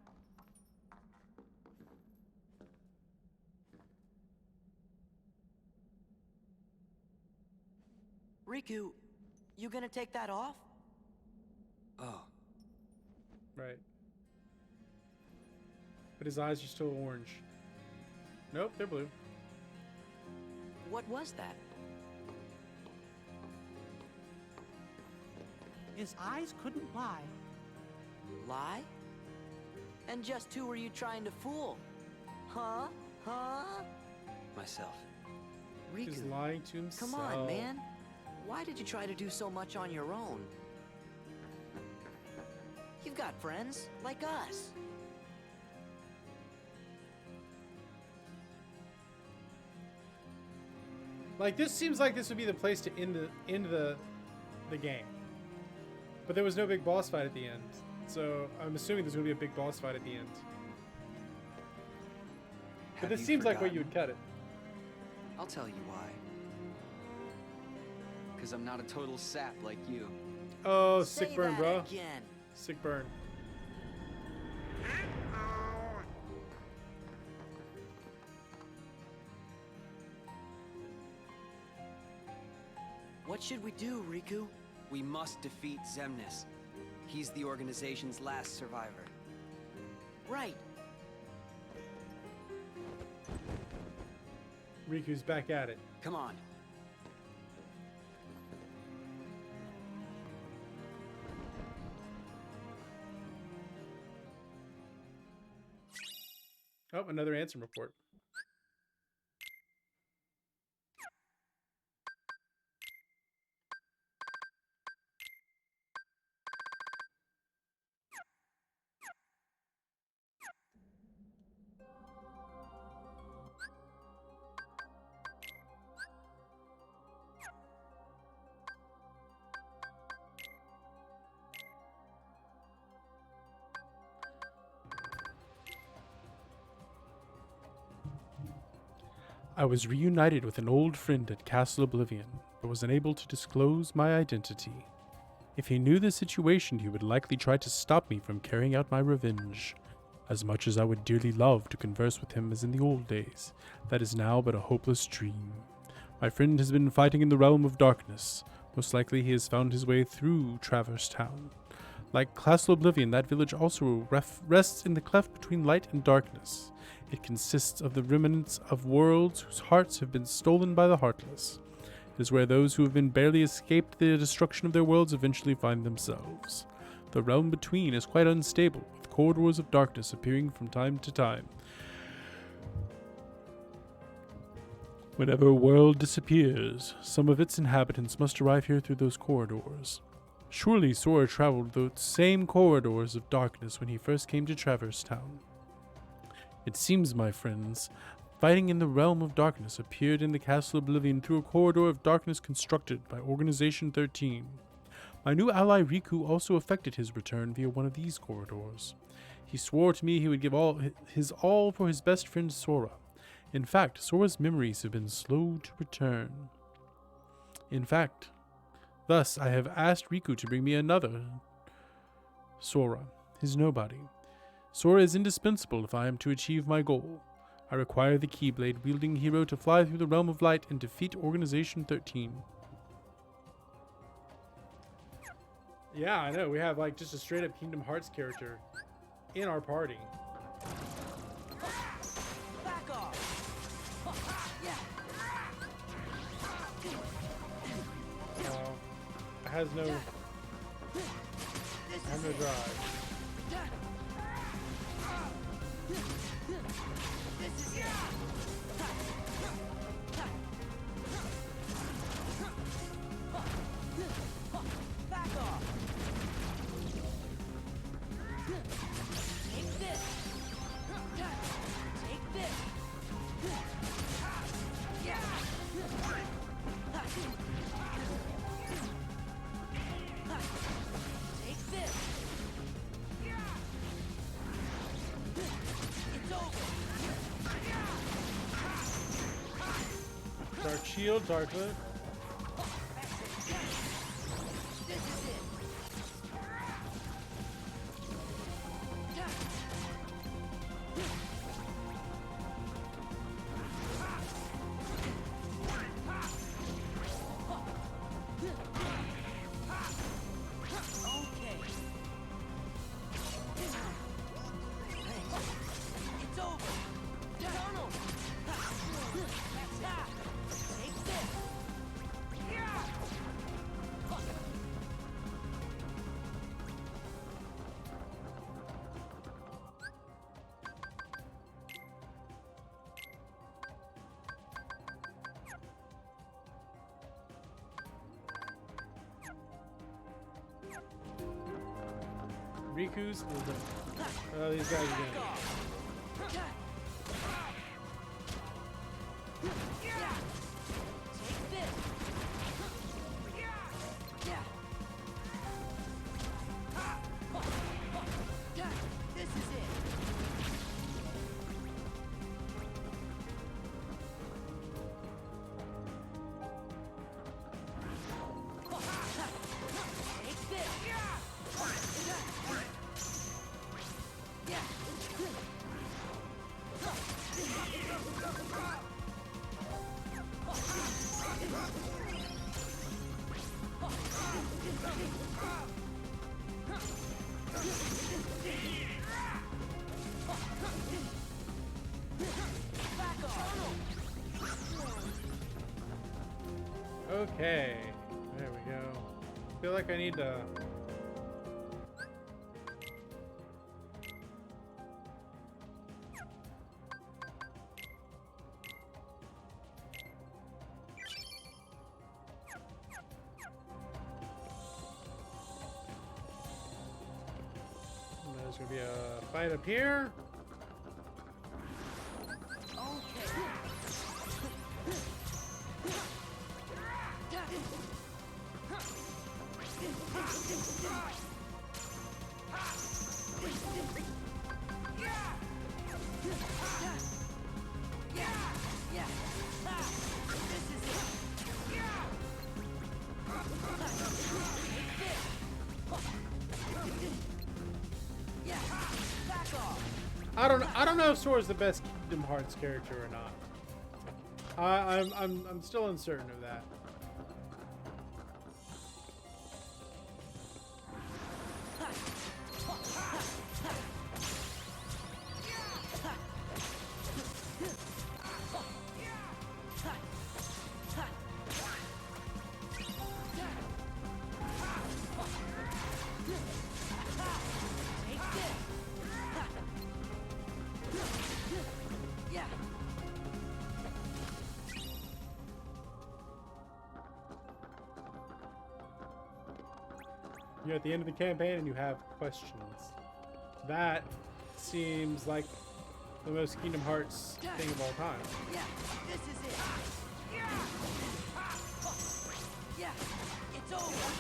Riku, you gonna take that off? Oh. Right. But his eyes are still orange. Nope, they're blue. What was that? His eyes couldn't lie. Lie? And just who were you trying to fool? Huh? Huh? Myself. He's Riku, lying to himself. come on, man. Why did you try to do so much on your own? You've got friends, like us. Like, this seems like this would be the place to end the game. But there was no big boss fight at the end. So I'm assuming there's going to be a big boss fight at the end. But this seems like where you would cut it. I'll tell you why. Because I'm not a total sap like you. Oh, sick Say burn, that bro. again. Sick burn. What should we do, Riku? We must defeat Xemnas. He's the organization's last survivor. Right. Riku's back at it. Come on. Oh, another Ansem report. I was reunited with an old friend at Castle Oblivion, but was unable to disclose my identity. If he knew the situation, he would likely try to stop me from carrying out my revenge. As much as I would dearly love to converse with him as in the old days, that is now but a hopeless dream. My friend has been fighting in the realm of darkness. Most likely he has found his way through Traverse Town. Like Castle Oblivion, that village also rests in the cleft between light and darkness. It consists of the remnants of worlds whose hearts have been stolen by the Heartless. It is where those who have been barely escaped the destruction of their worlds eventually find themselves. The realm between is quite unstable, with corridors of darkness appearing from time to time. Whenever a world disappears, some of its inhabitants must arrive here through those corridors. Surely Sora traveled those same corridors of darkness when he first came to Traverse Town. It seems, my friends, fighting in the realm of darkness appeared in the Castle Oblivion through a corridor of darkness constructed by Organization 13. My new ally Riku also effected his return via one of these corridors. He swore to me he would give his all for his best friend Sora. In fact, Sora's memories have been slow to return. Thus, I have asked Riku to bring me another Sora, his nobody. Sora is indispensable if I am to achieve my goal. I require the Keyblade-wielding hero to fly through the realm of light and defeat Organization 13. Yeah, I know. We have like just a straight-up Kingdom Hearts character in our party. Back off. It has no drive. This is it. Back off. Take this. Take this. Take this. It's over. Dark Shield, Darklet. This is it. Okay. It's over. Tunnel. Take this. Riku's. Oh, these guys again. Take this. This is it. Take this. Okay, there we go. I feel like I need to. There's gonna be a fight up here. I don't know if Sora's the best Kingdom Hearts character or not. I'm still uncertain of that. You're at the end of the campaign and you have questions. That seems like the most Kingdom Hearts thing of all time. Yeah, this is it. Yeah, it's over.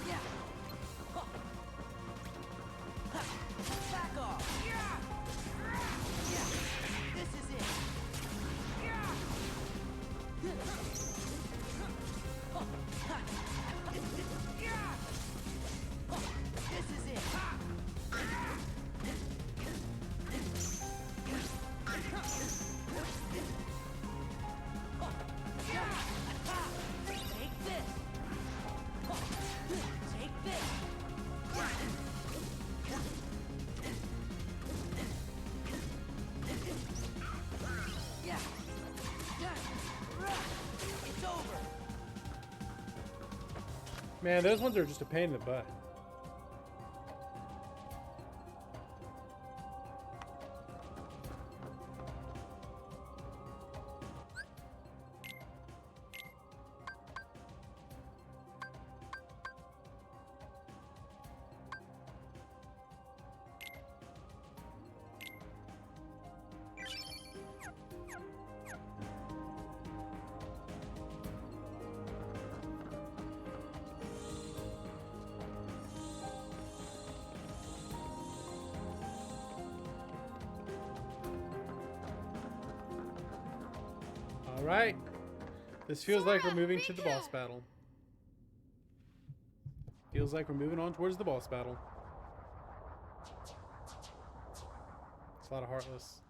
Yeah. Back off. Yeah, this is it. This is it. Man, those ones are just a pain in the butt. Alright. This feels like we're moving to the boss battle. Feels like we're moving on towards the boss battle. It's a lot of Heartless.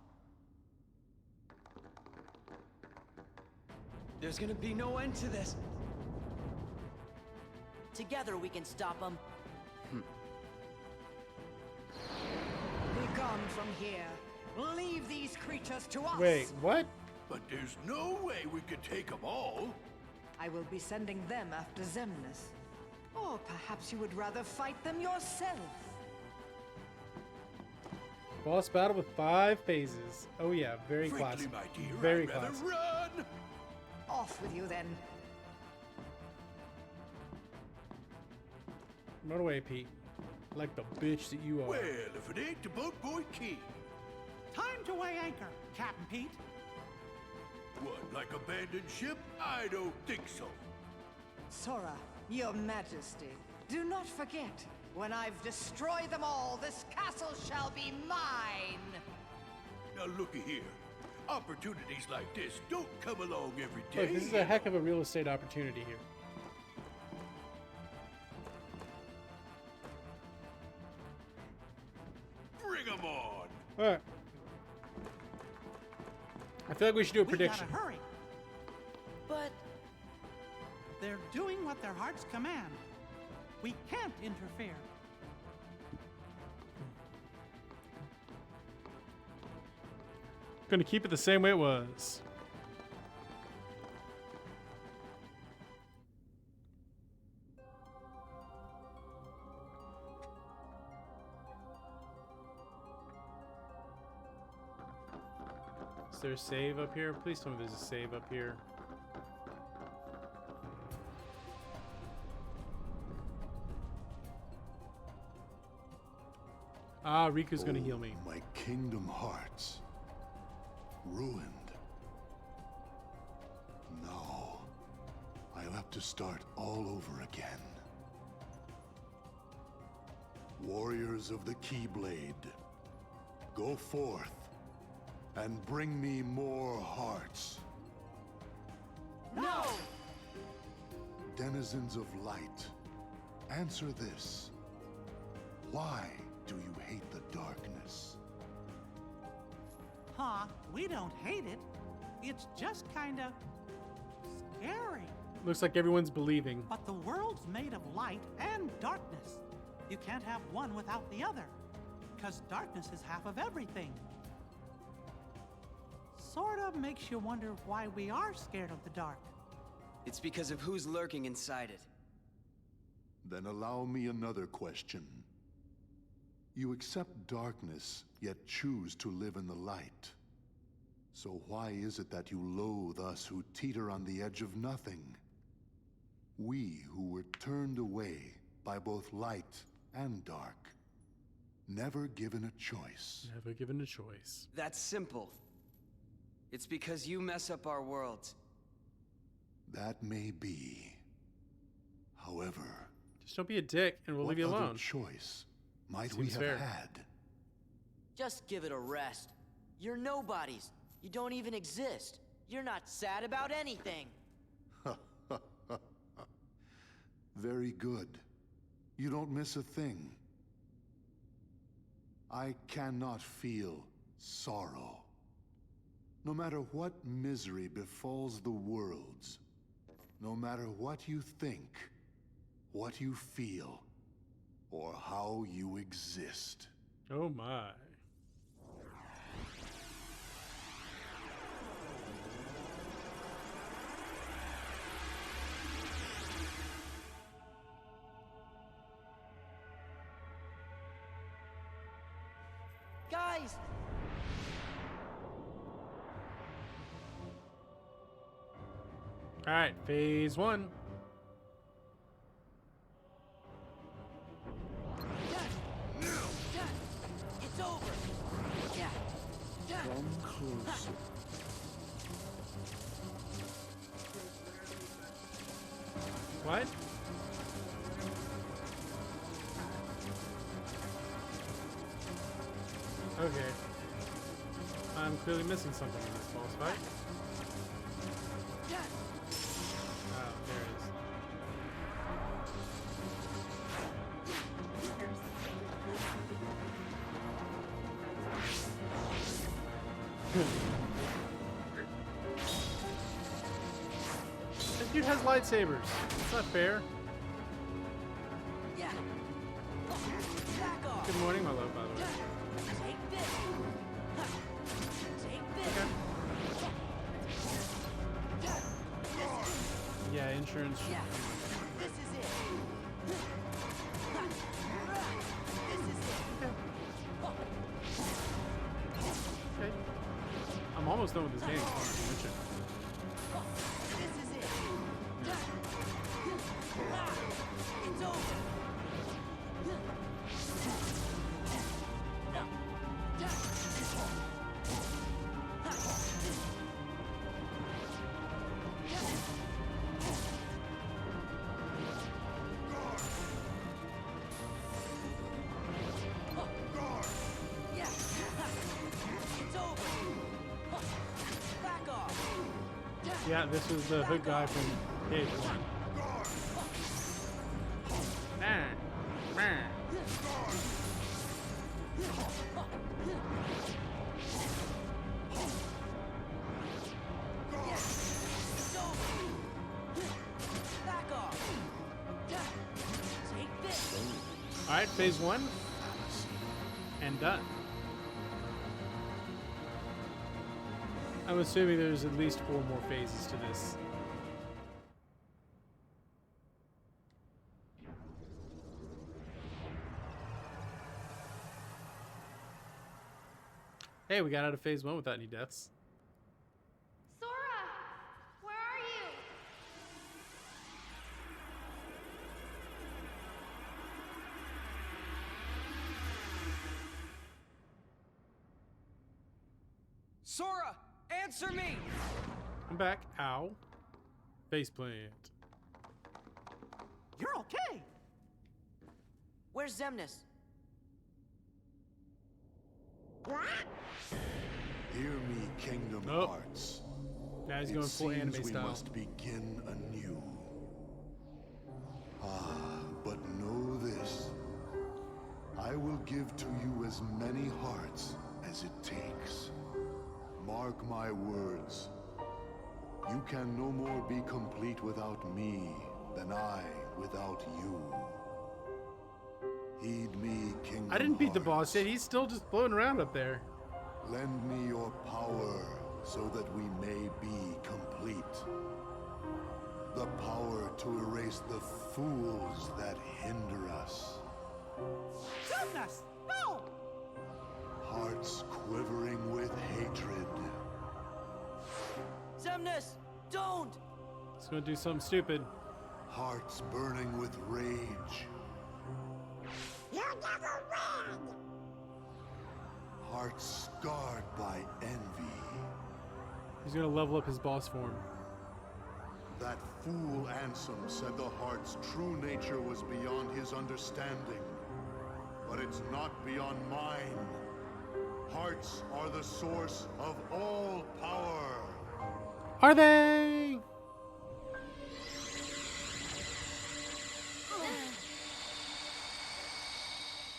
There's gonna be no end to this. Together we can stop them. Be gone from here. Leave these creatures to us. Wait, what? But there's no way we could take them all. I will be sending them after Xemnas. Or perhaps you would rather fight them yourself. Boss battle with 5 phases. Oh yeah, very Frankly, classic. my dear, Very I'd rather classic. run. Off with you then. Run away, Pete. Like the bitch that you are. Well, if it ain't the boat boy King. Time to weigh anchor, Captain Pete. What, like abandoned ship? I don't think so. Sora, your majesty, do not forget, when I've destroyed them all, this castle shall be mine! Now looky here. Opportunities like this don't come along every day. Look, this is a heck of a real estate opportunity here. Bring 'em on! Alright. I feel like we should do a prediction. We gotta hurry. But They're doing what their hearts command. We can't interfere. Gonna keep it the same way it was. Is there a save up here? Please tell me there's a save up here. Ah, Riku's gonna heal me. My Kingdom Hearts. Ruined. No. I'll have to start all over again. Warriors of the Keyblade, go forth and bring me more hearts. No! Denizens of light, answer this. Why do you hate the darkness? Huh, we don't hate it. It's just kinda scary. Looks like everyone's believing. But the world's made of light and darkness. You can't have one without the other, because darkness is half of everything. Sort of makes you wonder why we are scared of the dark. It's because of who's lurking inside it. Then allow me another question. You accept darkness, yet choose to live in the light. So why is it that you loathe us who teeter on the edge of nothing? We who were turned away by both light and dark. Never given a choice. Never given a choice. That's simple. It's because you mess up our worlds. That may be. However, just don't be a dick and we'll leave you what alone. other choice might Seems we have fair. had? just give it a rest. You're nobodies. You don't even exist. You're not sad about anything. Very good. You don't miss a thing. I cannot feel sorrow. No matter what misery befalls the worlds, no matter what you think, what you feel, or how you exist. Oh my. Guys! All right, phase 1. It's over! Come closer. What? Okay. I'm clearly missing something in this boss fight. Oh, there it is. This dude has lightsabers. It's not fair. Yeah. Back off. Good morning, my love, by the way. Take this. Take this. Okay. Yeah, insurance. Yeah. This is it. This is it. Okay. I'm almost done with this game. So This is it. It's over. Yeah. It's over. Back off. yeah, this was the hood guy from KH2. Man. Man. It's over. Back off. Take this. All right, phase 1. And done. I'm assuming there's at least 4 more phases to this. Hey, we got out of phase 1 without any deaths. Sora! Where are you? Sora, answer me! I'm back. Ow. Faceplant. You're okay. Where's Zemnis? Hear me, Kingdom Nope. Hearts. Now he's It going full seems anime we style. must begin anew. But know this. I will give to you as many hearts as it takes. Mark my words. You can no more be complete without me than I without you. Heed me, Kingdom I didn't beat the Hearts. boss yet. He's still just floating around up there. Lend me your power so that we may be complete. The power to erase the fools that hinder us. Goodness, no! Hearts quivering with hatred. Zemnis, don't! He's gonna do something stupid. Hearts burning with rage. You never win! Hearts scarred by envy. He's gonna level up his boss form. That fool Ansem said the heart's true nature was beyond his understanding. But it's not beyond mine. Hearts are the source of all power. Are they?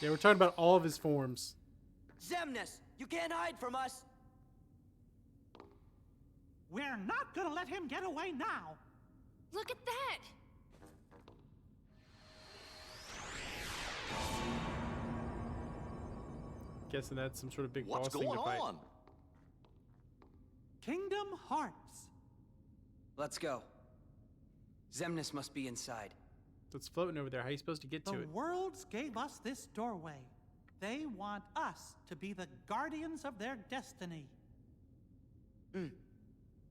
Yeah, we're talking about all of his forms. Zemnis, you can't hide from us! We're not gonna let him get away now. Look at that! Guessing that's some sort of big What's boss thing going to fight. on? Kingdom Hearts. Let's go. Zemnis must be inside. It's floating over there. How are you supposed to get to The it? worlds gave us this doorway. They want us to be the guardians of their destiny.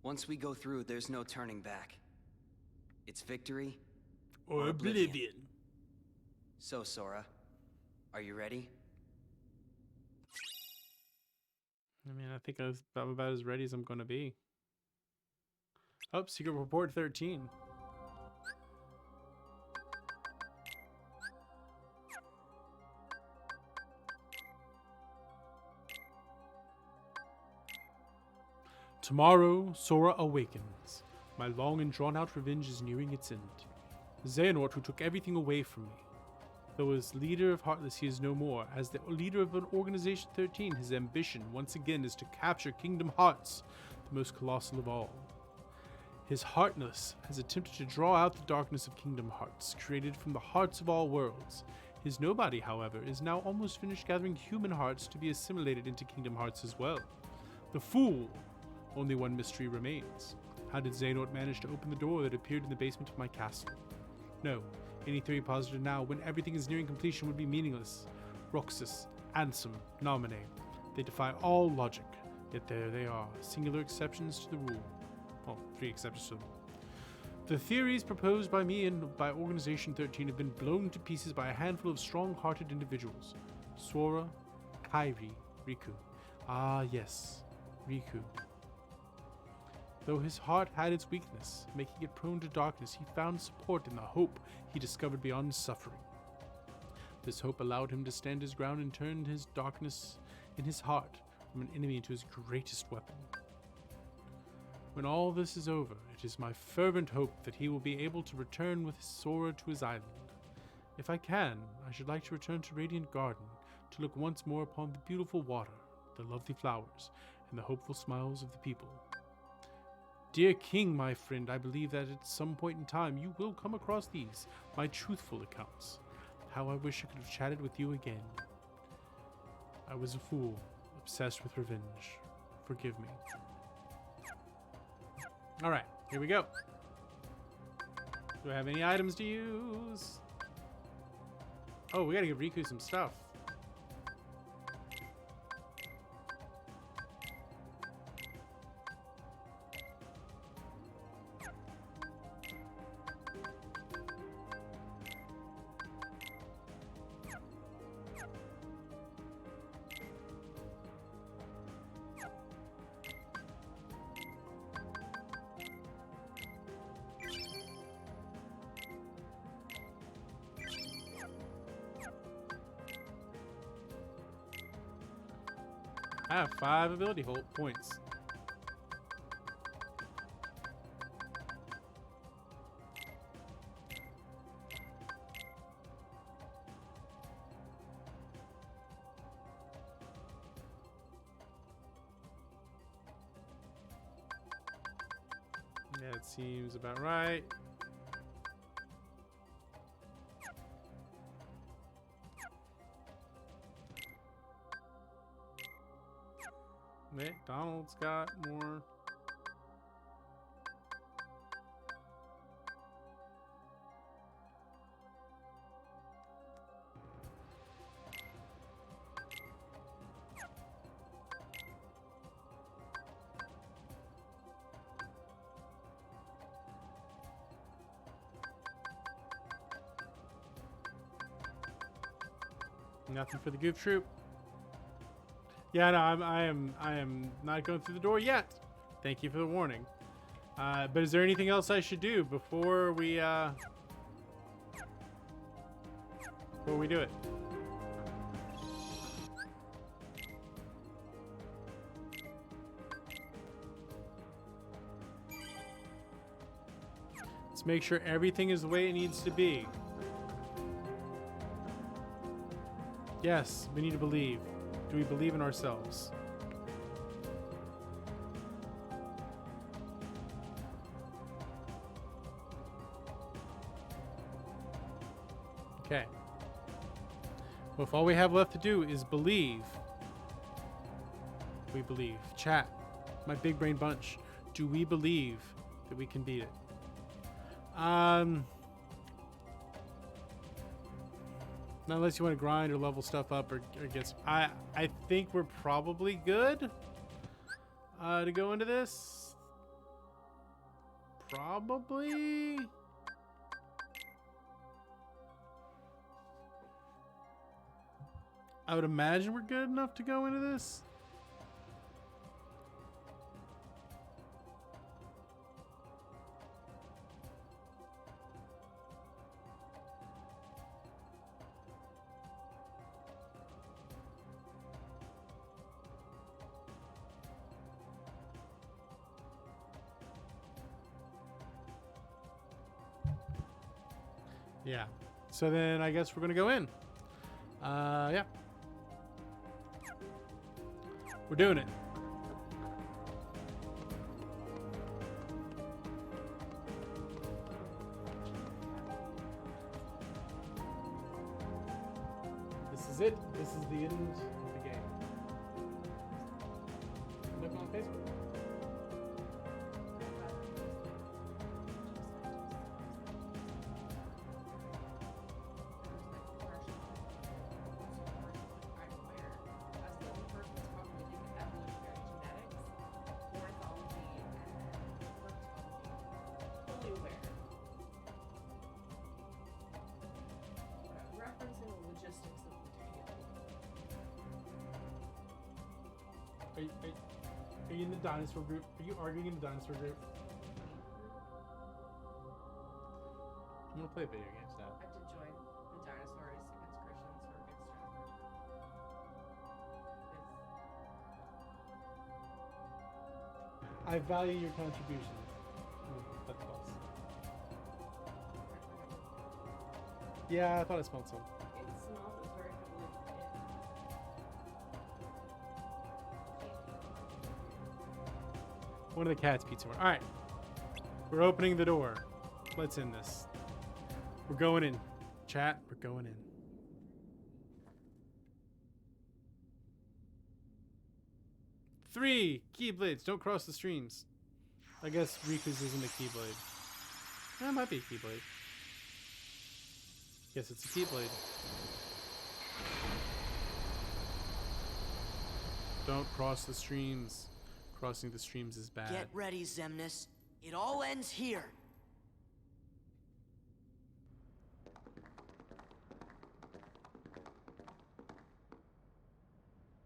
Once we go through, there's no turning back. It's victory Or oblivion. So, Sora, are you ready? I mean, I think I'm about as ready as I'm going to be. Oh, Secret Report 13. Tomorrow, Sora awakens. My long and drawn-out revenge is nearing its end. Xehanort, who took everything away from me. Though as leader of Heartless, he is no more. As the leader of an Organization 13, his ambition, once again, is to capture Kingdom Hearts, the most colossal of all. His Heartless has attempted to draw out the darkness of Kingdom Hearts, created from the hearts of all worlds. His Nobody, however, is now almost finished gathering human hearts to be assimilated into Kingdom Hearts as well. The Fool. Only one mystery remains. How did Xehanort manage to open the door that appeared in the basement of my castle? No, any theory posited now, when everything is nearing completion, would be meaningless. Roxas, Ansem, Naminé. They defy all logic, yet there they are, singular exceptions to the rule. Well, 3 exceptions to them. The theories proposed by me and by Organization 13 have been blown to pieces by a handful of strong-hearted individuals. Sora, Kairi, Riku. Ah, yes, Riku. Though his heart had its weakness, making it prone to darkness, he found support in the hope he discovered beyond suffering. This hope allowed him to stand his ground and turned his darkness in his heart from an enemy into his greatest weapon. When all this is over, it is my fervent hope that he will be able to return with Sora to his island. If I can, I should like to return to Radiant Garden to look once more upon the beautiful water, the lovely flowers, and the hopeful smiles of the people. Dear King, my friend, I believe that at some point in time you will come across these, my truthful accounts. How I wish I could have chatted with you again. I was a fool, obsessed with revenge. Forgive me. Alright, here we go. Do I have any items to use? Oh, we gotta give Riku some stuff. I have 5 ability points. Yeah, it seems about right. McDonald's got more. Nothing for the Goof Troop. Yeah, no, I am not going through the door yet. Thank you for the warning. But is there anything else I should do before we do it? Let's make sure everything is the way it needs to be. Yes, we need to believe. Do we believe in ourselves? Okay. Well, if all we have left to do is believe, we believe. Chat, my big brain bunch, do we believe that we can beat it? Not unless you want to grind or level stuff up or get some. I think we're probably good to go into this. Probably. I would imagine we're good enough to go into this. Yeah. So then I guess we're gonna go in. Yeah. We're doing it. This is it. This is the end of the game. Look on Facebook. Are you in the dinosaur group? Are you arguing in the dinosaur group? I'm gonna play video games now. I have to join the dinosaurs against Christians or against I value your contributions. That's false. Yeah, I thought I smelled some. It smells very heavily. One of the cats beat someone. Alright. We're opening the door. Let's end this. We're going in. Chat, we're going in. Three Keyblades. Don't cross the streams. I guess Riku's isn't a Keyblade. That might be a Keyblade. Guess it's a Keyblade. Don't cross the streams. Crossing the streams is bad. Get ready, Xemnas. It all ends here.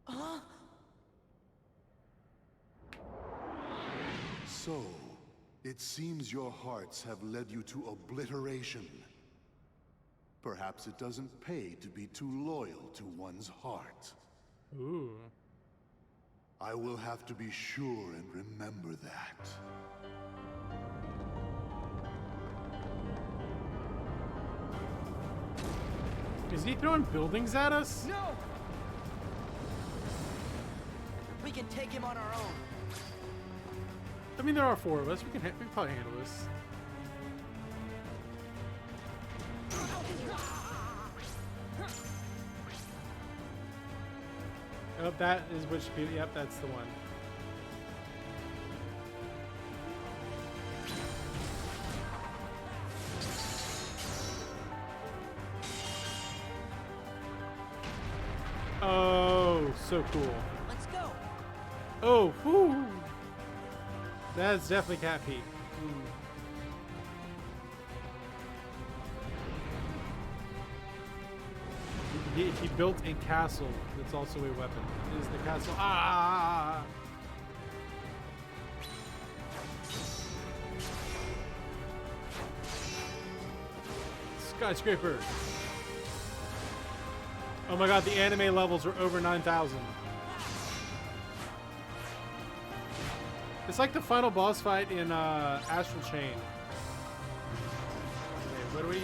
Huh? So, it seems your hearts have led you to obliteration. Perhaps it doesn't pay to be too loyal to one's heart. Ooh. I will have to be sure and remember that. Is he throwing buildings at us? No! We can take him on our own. I mean, there are four of us. We can probably handle this. Oh, that is which. Yep, that's the one. Oh, so cool. Let's go. Oh, whoo. That's definitely Cat Pete. He built a castle that's also a weapon. It is the castle. Ah! Skyscraper. Oh my god, the anime levels are over 9,000. It's like the final boss fight in Astral Chain. Okay, what do we...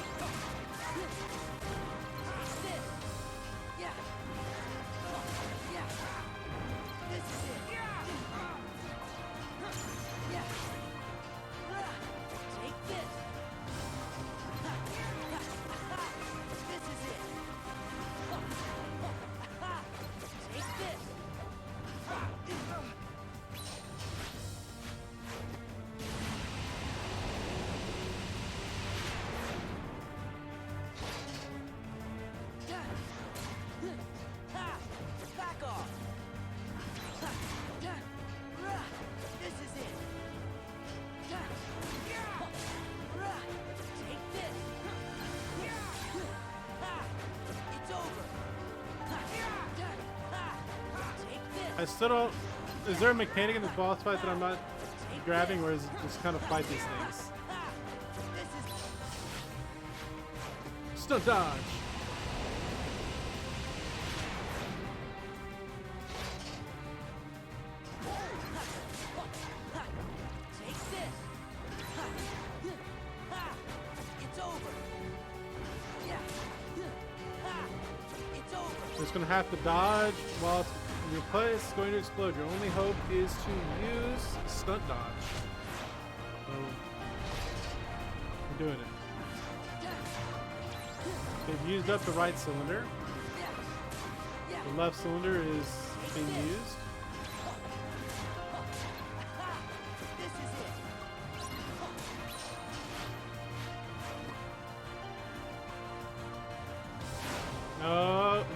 I still don't. Is there a mechanic in this boss fight that I'm not grabbing, or is it just kind of fight these things? Stunt dodge. Just gonna have to dodge while it's in your place. It's going to explode. Your only hope is to use stunt dodge. So, we're doing it. They've used up the right cylinder. The left cylinder is being used.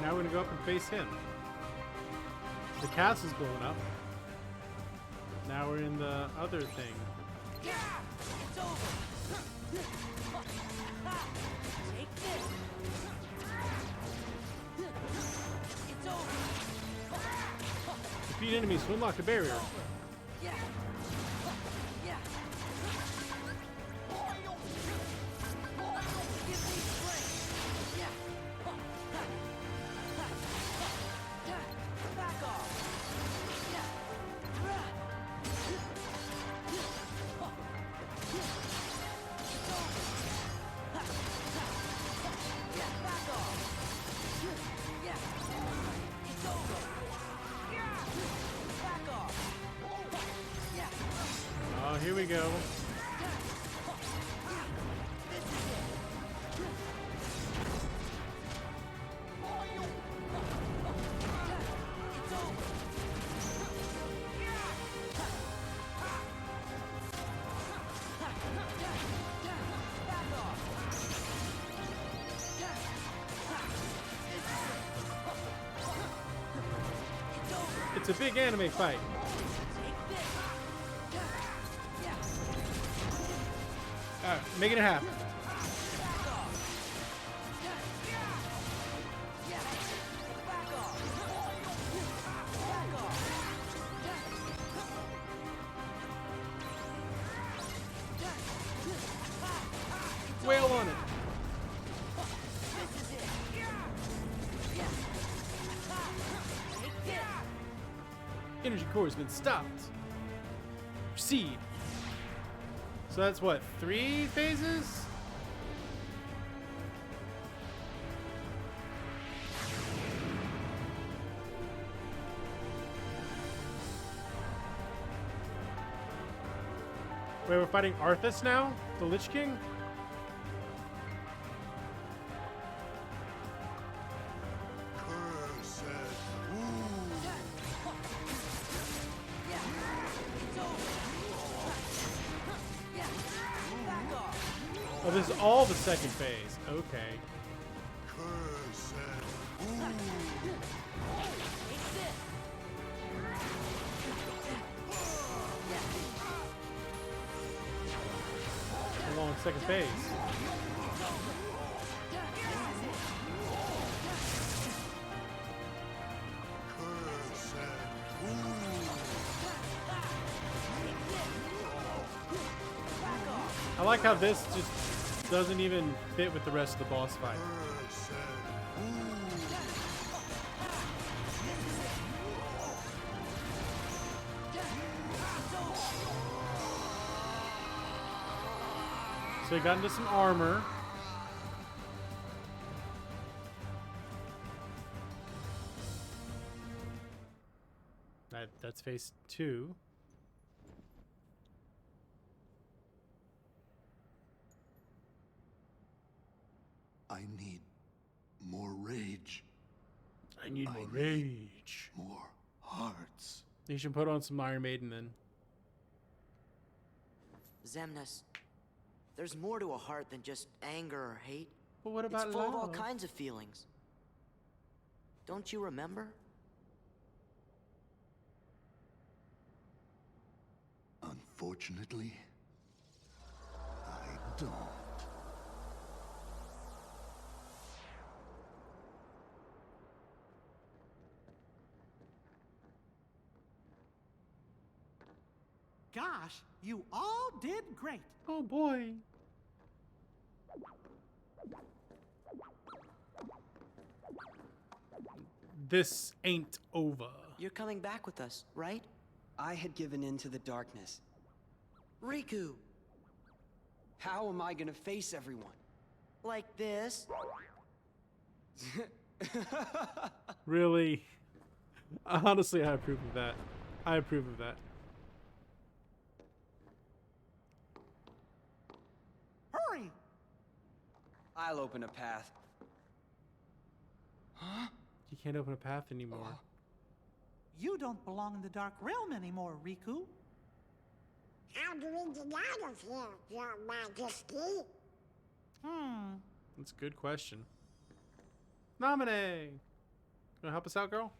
Now we're gonna go up and face him. The castle's blowing up. Now we're in the other thing. It's over. Take this. It's over. Defeat enemies to unlock the barrier. Yeah. Yeah. Give me strength. Yeah. Back off. Yeah. Yeah, back off. Yeah. It's over. Yeah. Back off. Yeah. Oh, here we go. It's a big anime fight. Alright, making it happen. Whale on it. Energy core has been stopped. Proceed. So that's what, 3 phases? Wait, we're fighting Arthas now? The Lich King? Oh, this is all the second phase. Okay. A long second phase. I like how this just doesn't even fit with the rest of the boss fight. So he got into some armor. That's phase 2. I need more rage. I need more rage. More hearts. You should put on some Iron Maiden then. Xemnas, there's more to a heart than just anger or hate. But what about it's full of all love? kinds of feelings. Don't you remember? Unfortunately, I don't. gosh, you all did great. Oh boy. This ain't over. You're coming back with us, right? I had given in to the darkness. Riku! How am I gonna face everyone? Like this? Really? Honestly, I approve of that. I approve of that. Hurry! I'll open a path. Huh? You can't open a path anymore. You don't belong in the Dark Realm anymore, Riku. How do we get out of here, Your Majesty? That's a good question. Nominee! Gonna help us out, girl?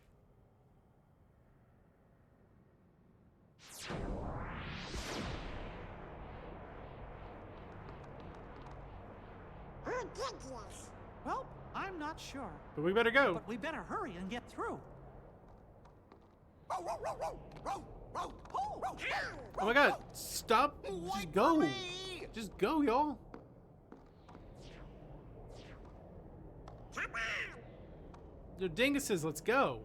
Ridiculous. Well, I'm not sure. But we better go. But we better hurry and get through. Oh my god, stop. Just go. Just go, y'all. Come on. They're dinguses, let's go.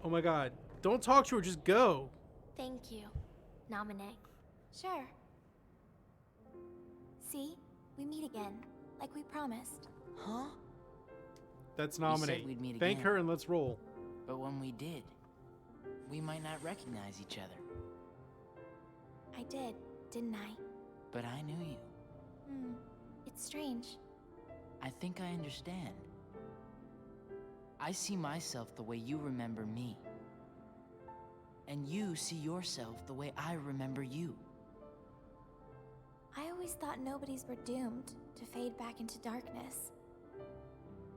Oh my god. Don't talk to her, just go. Thank you, Nominee. Sure. See? We meet again, like we promised. Huh? That's We Nominee. said we'd meet Thank again. her and let's roll. But when we did, we might not recognize each other. I did, didn't I? But I knew you. It's strange. I think I understand. I see myself the way you remember me. And you see yourself the way I remember you. I always thought nobodies were doomed to fade back into darkness.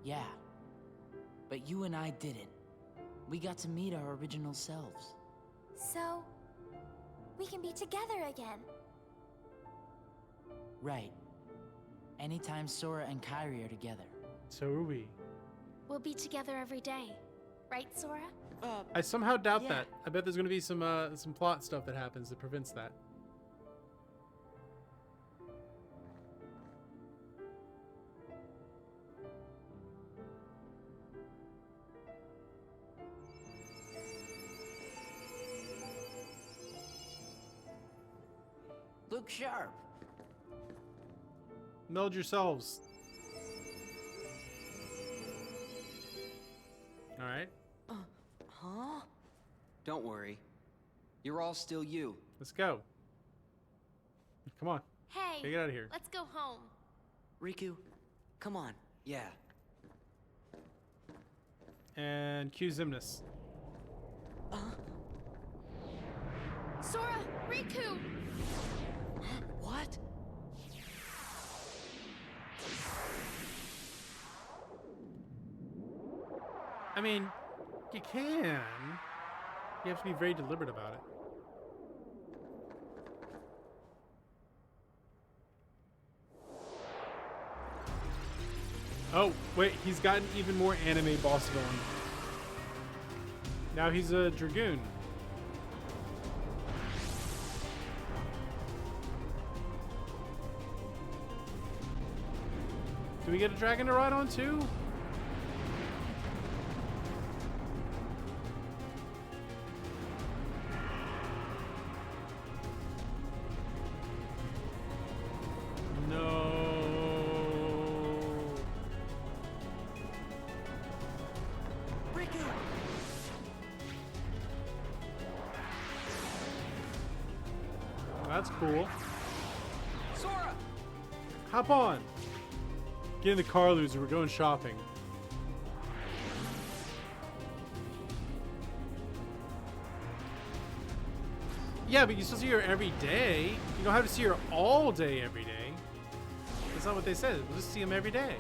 Yeah. But you and I didn't. We got to meet our original selves. So, we can be together again. Right. Anytime Sora and Kairi are together. So are we. We'll be together every day. Right, Sora? I somehow doubt yeah. that. I bet there's gonna be some plot stuff that happens that prevents that. Look sharp. Meld yourselves. Alright, Huh? Don't worry. You're all still you. let's go. Come on. Hey, Get out of here. let's go home. Riku, come on. Yeah. And cue Zimnus. Sora, Riku! What? I mean, you can. You have to be very deliberate about it. Oh, wait, he's gotten even more anime boss villain. Now he's a Dragoon. Do we get a dragon to ride on too? That's cool. Sora! Hop on. Get in the car, loser. We're going shopping. Yeah, but you still see her every day. You don't have to see her all day every day. That's not what they said. We'll just see them every day.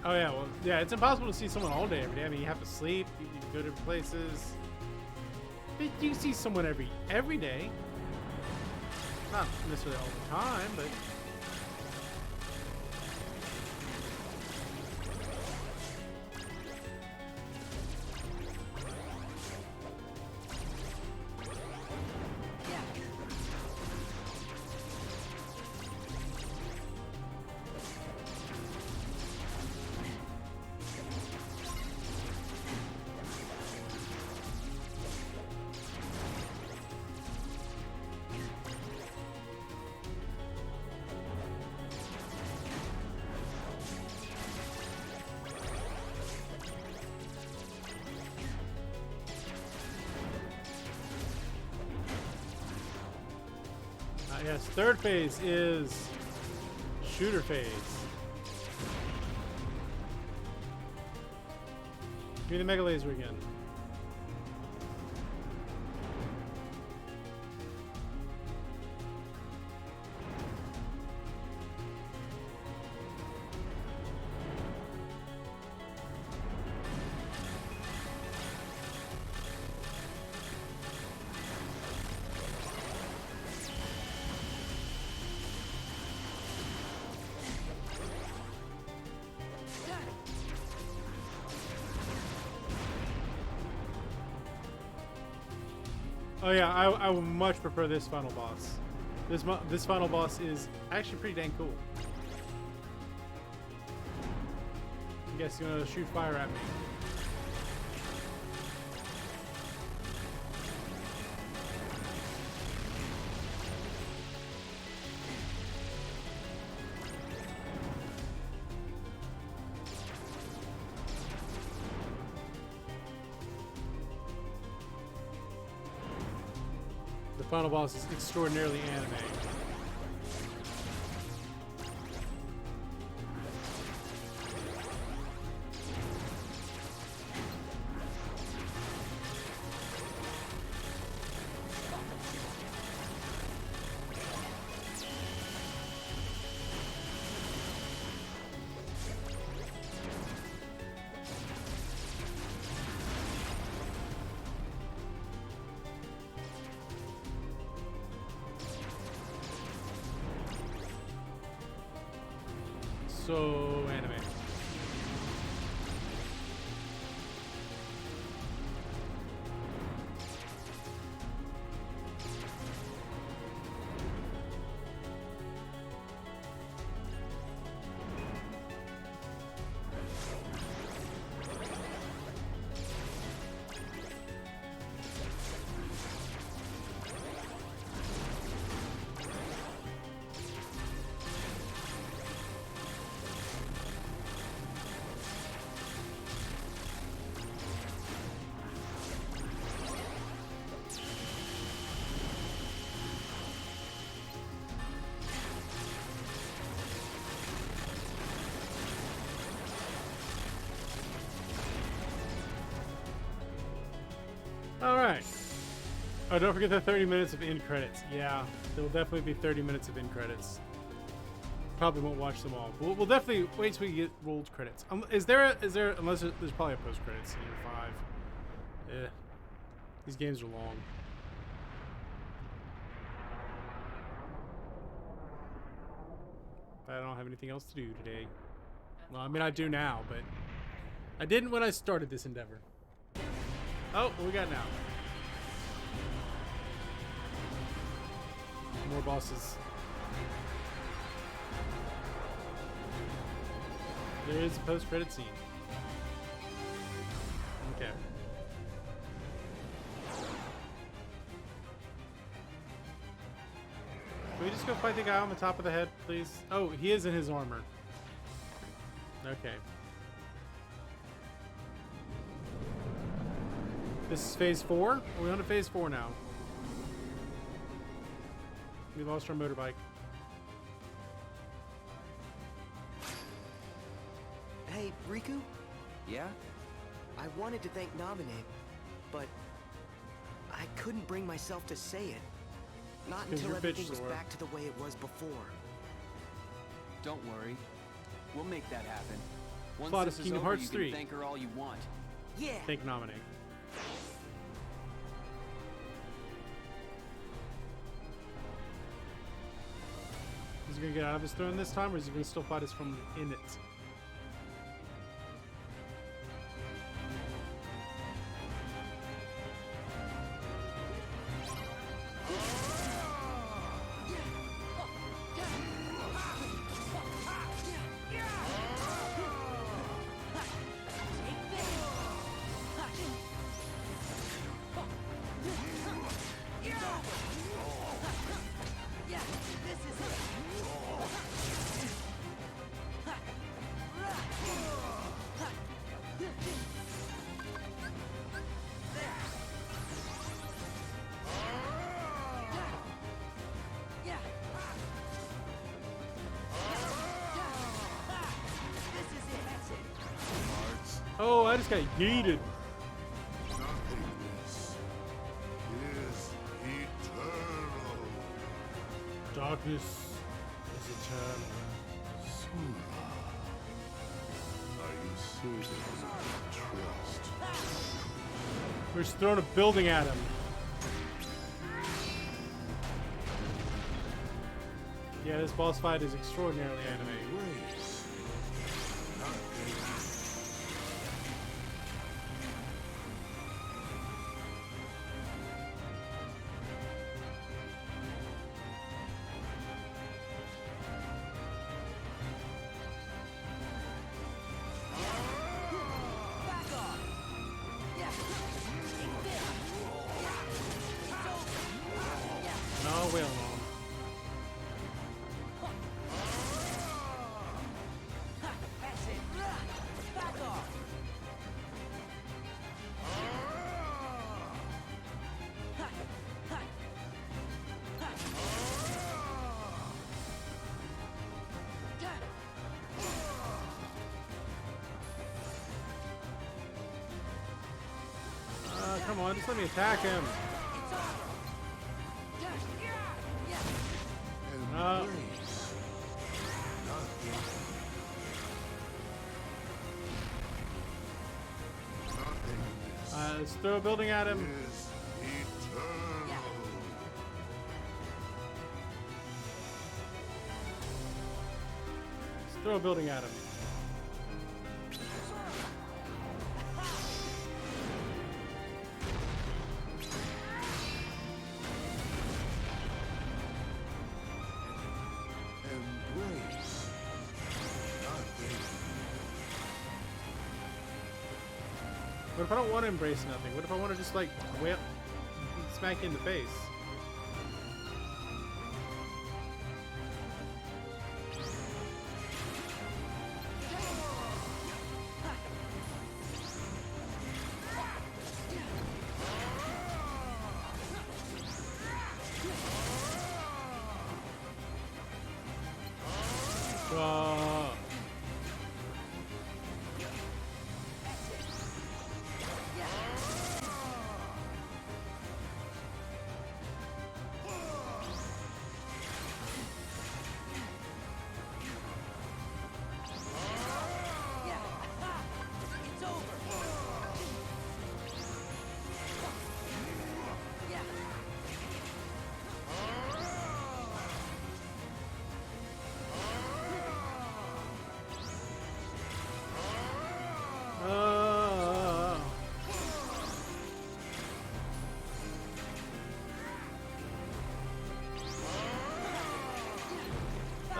Oh yeah, well, yeah, it's impossible to see someone all day every day. I mean, you have to sleep, you go to places. But you see someone every day. Not necessarily all the time, but. Yes, third phase is shooter phase. Give me the Mega Laser again. Oh yeah, I would much prefer this final boss. This final boss is actually pretty dang cool. I guess you're gonna shoot fire at me. The final boss is extraordinarily anime. So anime. Alright. Oh, don't forget the 30 minutes of end credits. Yeah, there will definitely be 30 minutes of end credits. Probably won't watch them all. We'll definitely wait till we get rolled credits. Is there, unless there's probably a post credits in year 5. Eh. These games are long. I don't have anything else to do today. Well, I mean, I do now, but I didn't when I started this endeavor. Oh, what we got now? More bosses. There is a post-credit scene. Okay. Can we just go fight the guy on the top of the head, please? Oh, he is in his armor. Okay. This is phase 4? Are we on to phase 4 now? We lost our motorbike. Hey, Riku? Yeah? I wanted to thank Naminé, but I couldn't bring myself to say it. Not until everything was back to the way it was before. Don't worry. We'll make that happen. Once Plot this of is Kingdom over, Hearts you 3. can thank her all you want. Yeah. Thank Nominee. Is he gonna get out of his throne this time, or is he gonna still fight us from in it? Oh, I just got yeeted. Nothingness is eternal. Darkness is eternal. Sura, are you certain of trust? We're just throwing a building at him. Yeah, this boss fight is extraordinarily animated. No, wait alone. Come on, just let me attack him. Let's throw a building at him. Let's throw a building at him. What if I don't want to embrace nothing? What if I want to just like whale, smack you in the face?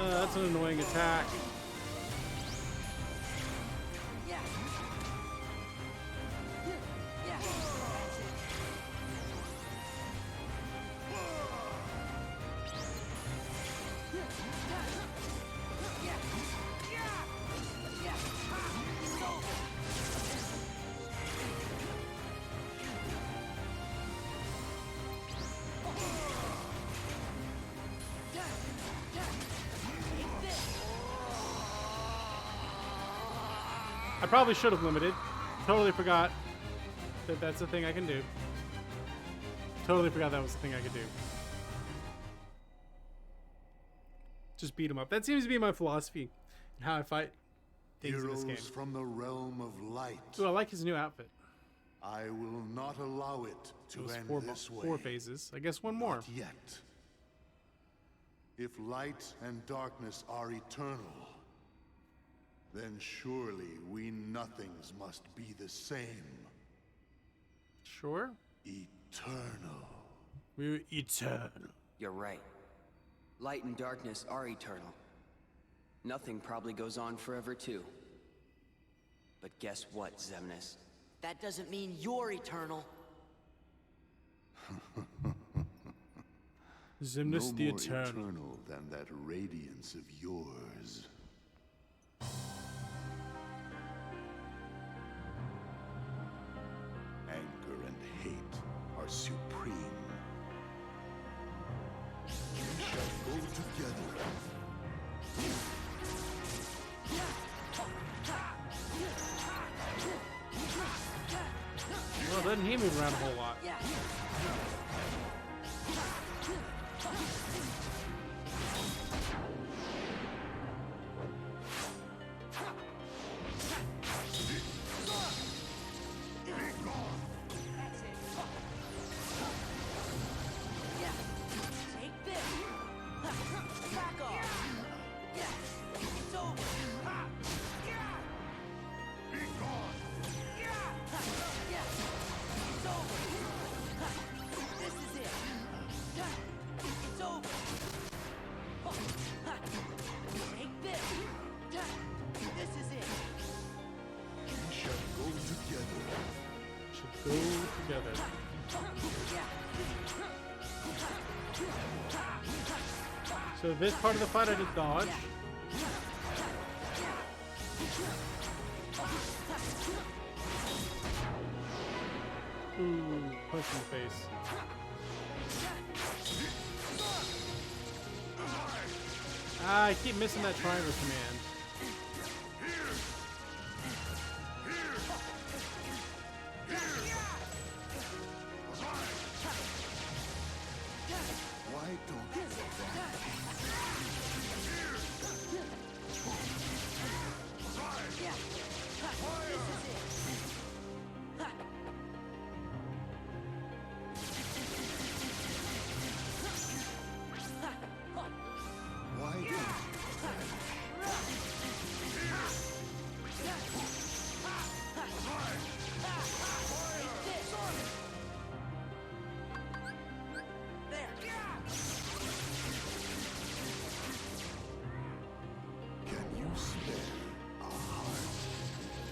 That's an annoying attack. I probably should have limited. Totally forgot that that's a thing I can do. Totally forgot that was the thing I could do. Just beat him up. That seems to be my philosophy and how I fight things in this game. Heroes from the realm of light. Ooh, I like his new outfit. I will not allow it to Those end this way. 4 phases. I guess one more. Not yet. If light and darkness are eternal, then surely we nothings must be the same. Sure. Eternal. We're eternal. You're right. Light and darkness are eternal. Nothing probably goes on forever, too. But guess what, Xemnas? That doesn't mean you're eternal. Xemnas no the more Eternal. eternal than that radiance of yours. Anger and hate are supreme. We shall go together. Well, doesn't he move around a whole lot? Go together. So this part of the fight I just dodged. Ooh, punch in the face. Ah, I keep missing that triangle command.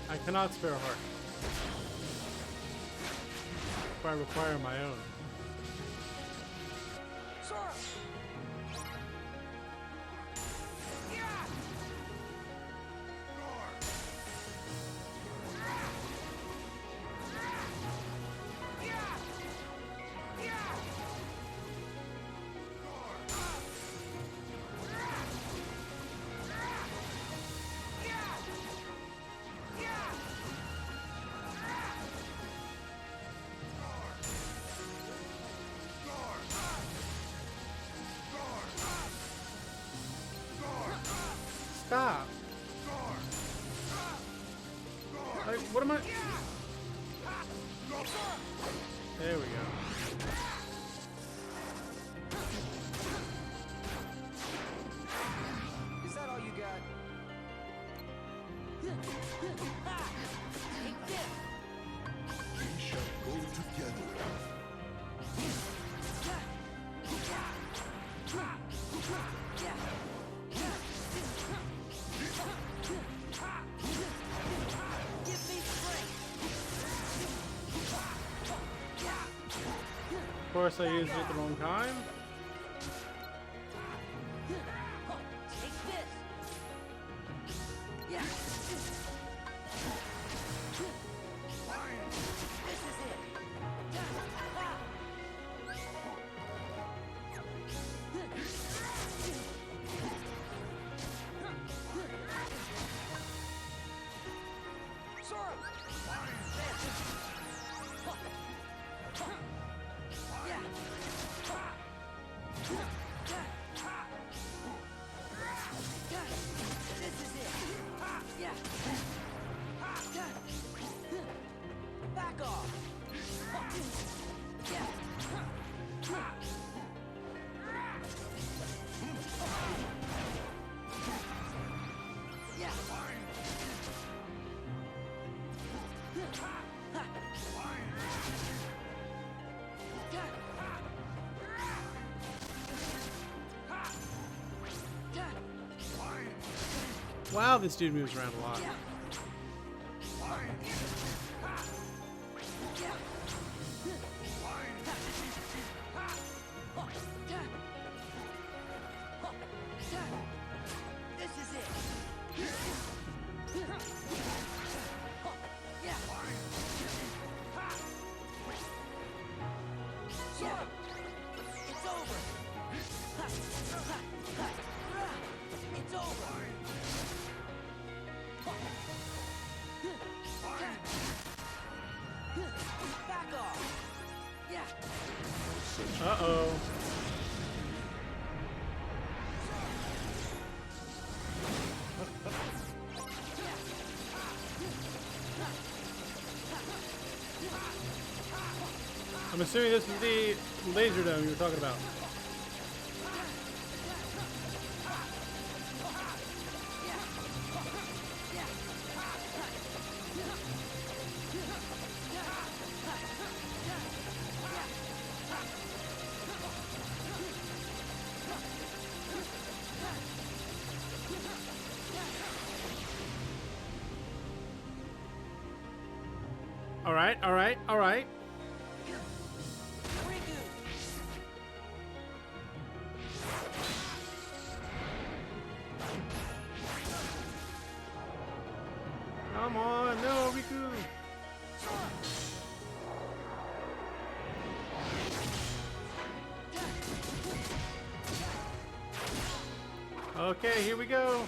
I cannot spare a heart. If I require my own. Stop. Like, what am I? There we go. Is that all you got? We shall go together. Of course, I used it at the wrong time. This is it. Yeah. Wow, this dude moves around a lot. This is it. It's over. It's over. Back off. Yeah. Uh-oh. I'm assuming this is the laser dome you were talking about. All right, all right, all right. Come on, no, Riku. Okay, here we go.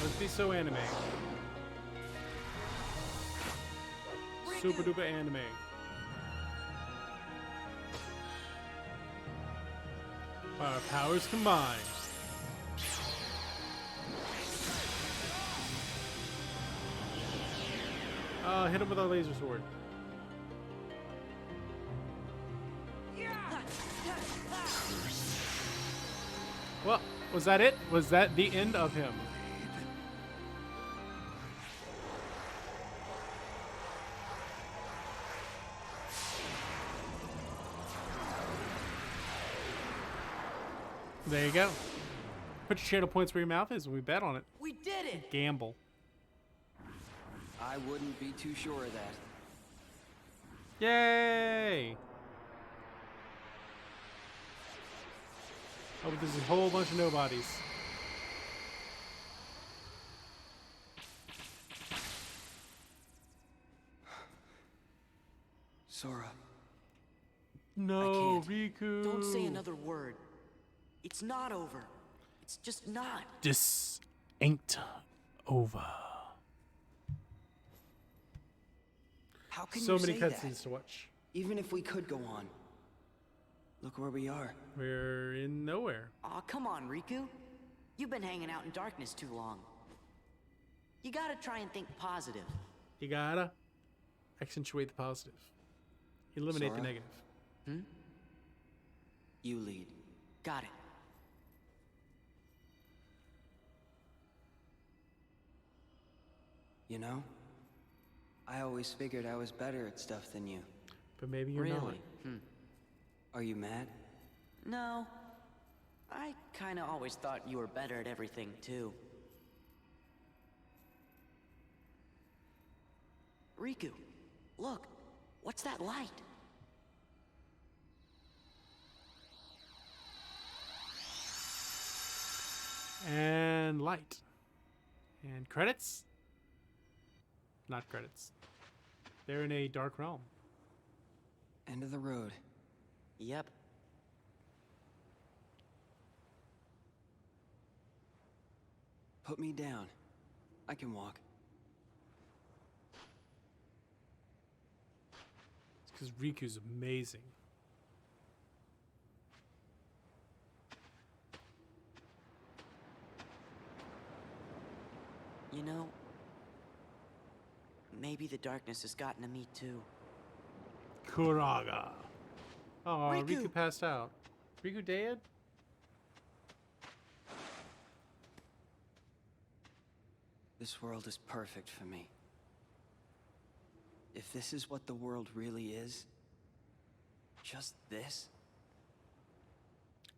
Let's be so anime. Super duper anime. Our powers combined. Hit him with our laser sword. Well, was that it? Was that the end of him? There you go. Put your channel points where your mouth is and we bet on it. We did it! Gamble. I wouldn't be too sure of that. Yay! Oh, but there's a whole bunch of nobodies. Sora. No, Riku. Don't say another word. It's not over. It's just not. This ain't over. How can So you many say that? cutscenes to watch. Even if we could go on. Look where we are. We're in nowhere. Aw, come on, Riku. You've been hanging out in darkness too long. You gotta try and think positive. You gotta accentuate the positive. Eliminate the Sora? negative. Hmm? You lead. Got it. You know? I always figured I was better at stuff than you. But maybe you're not. Really? Are you mad? No. I kinda always thought you were better at everything, too. Riku, look. What's that light? And light. And credits? Not credits. They're in a dark realm. End of the road. Yep. Put me down. I can walk. It's because Riku's amazing. You know, maybe the darkness has gotten to me too. Kuraga. Oh, Riku. Riku passed out. Riku dead? This world is perfect for me. If this is what the world really is, just this,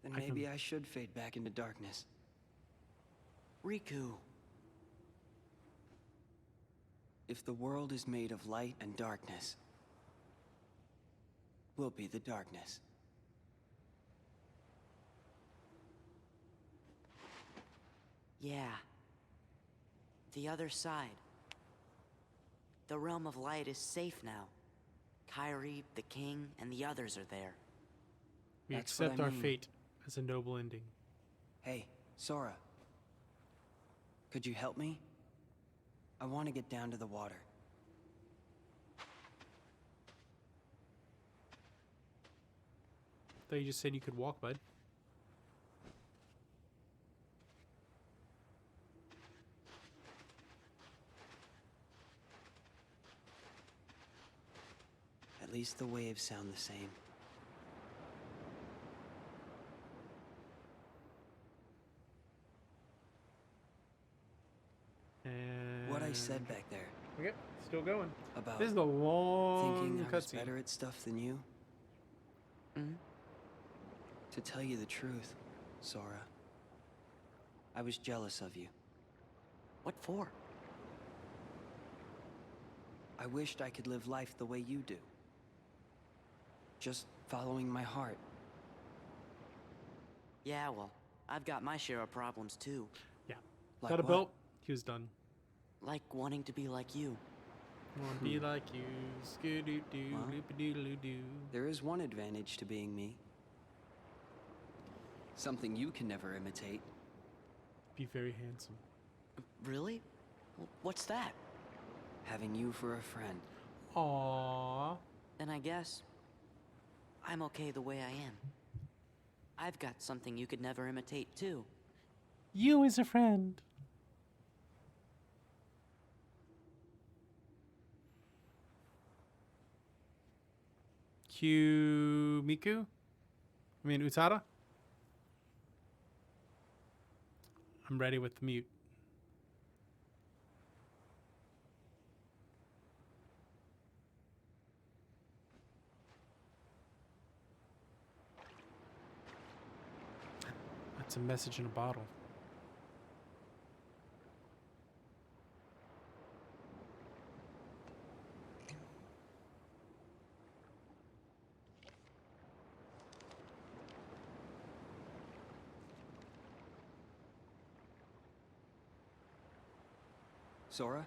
then maybe I should fade back into darkness. Riku. If the world is made of light and darkness, we'll be the darkness. Yeah. The other side. The realm of light is safe now. Kyrie, the king, and the others are there. We That's what accept I our mean. fate as a noble ending. Hey, Sora. Could you help me? I want to get down to the water. Thought you just said you could walk, bud. At least the waves sound the same. And What I said back there okay, still going. about This is a long thinking I was cutscene. better at stuff than you. To tell you the truth, Sora, I was jealous of you. What for? I wished I could live life the way you do. Just following my heart. Yeah, well, I've got my share of problems too. Yeah. Like Got a what? belt. He was done. Like wanting to be like you. Wanna be like you. Skidoo-doo, Well, loop-a-doodle-doo. There is one advantage to being me. Something you can never imitate. Be very handsome. Really? What's that? Having you for a friend. Aww. Then I guess I'm okay the way I am. I've got something you could never imitate too. You as a friend. Cue Miku? I mean Utada? I'm ready with the mute. That's a message in a bottle. Sora?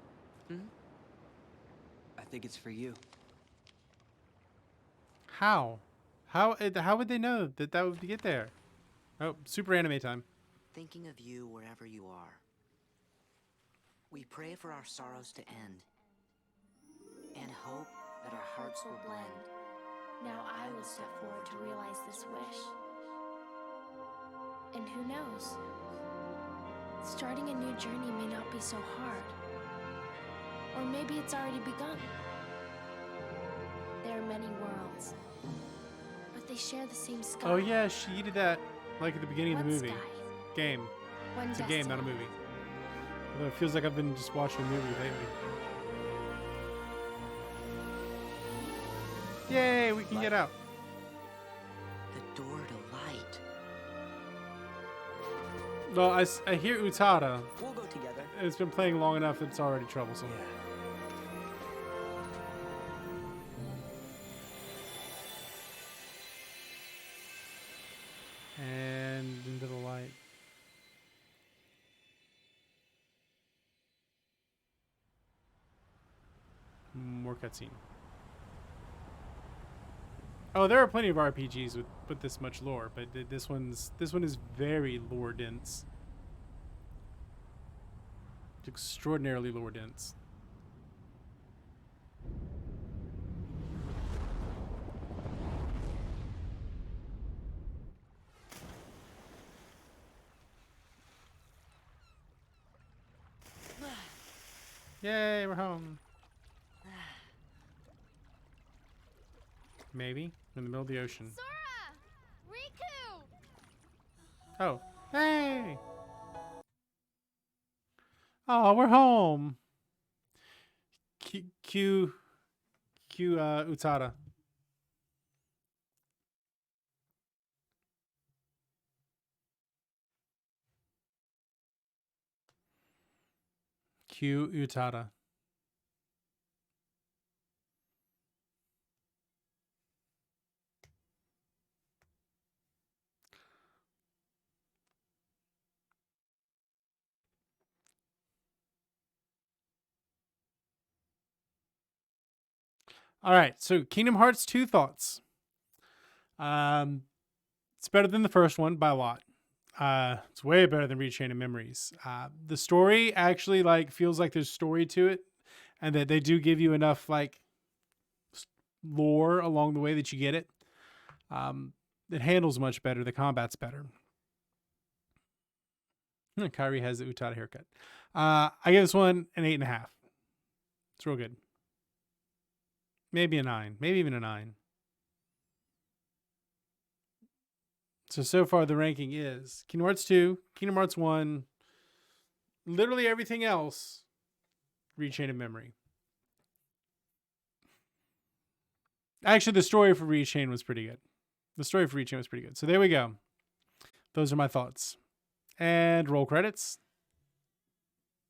I think it's for you. How? How would they know that that would get there? Oh, super anime time. Thinking of you wherever you are. We pray for our sorrows to end. And hope that our hearts will blend. Now I will step forward to realize this wish. And who knows? Starting a new journey may not be so hard. Or maybe it's already begun. There are many worlds, but they share the same sky. Oh yeah, she did that like at the beginning of the One movie. sky. Game. One It's a game, not a destiny. movie. Although it feels like I've been just watching a movie lately. Yay, we can get out. The door to light. Well, I hear Utada. We'll go together. It's been playing long enough that it's already troublesome. And into the light. More cutscene. Oh, there are plenty of RPGs with this much lore, but this one is very lore dense. It's extraordinarily lore dense. Yay, we're home. Maybe in the middle of the ocean. Sora! Riku! Oh, hey! Oh, we're home. Q Utada. Q Utada. All right, so Kingdom Hearts 2 thoughts. It's better than the first one by a lot. It's way better than Rechain of Memories. The story actually like feels like there's story to it, and that they do give you enough like lore along the way that you get it. It handles much better. The combat's better. Kyrie has the Utada haircut. I give this one an 8.5. It's real good. Maybe a 9. Maybe even a 9. So far the ranking is Kingdom Hearts 2, Kingdom Hearts 1, literally everything else, Rechain of Memory. Actually, the story for Rechain was pretty good. So there we go. Those are my thoughts. And roll credits.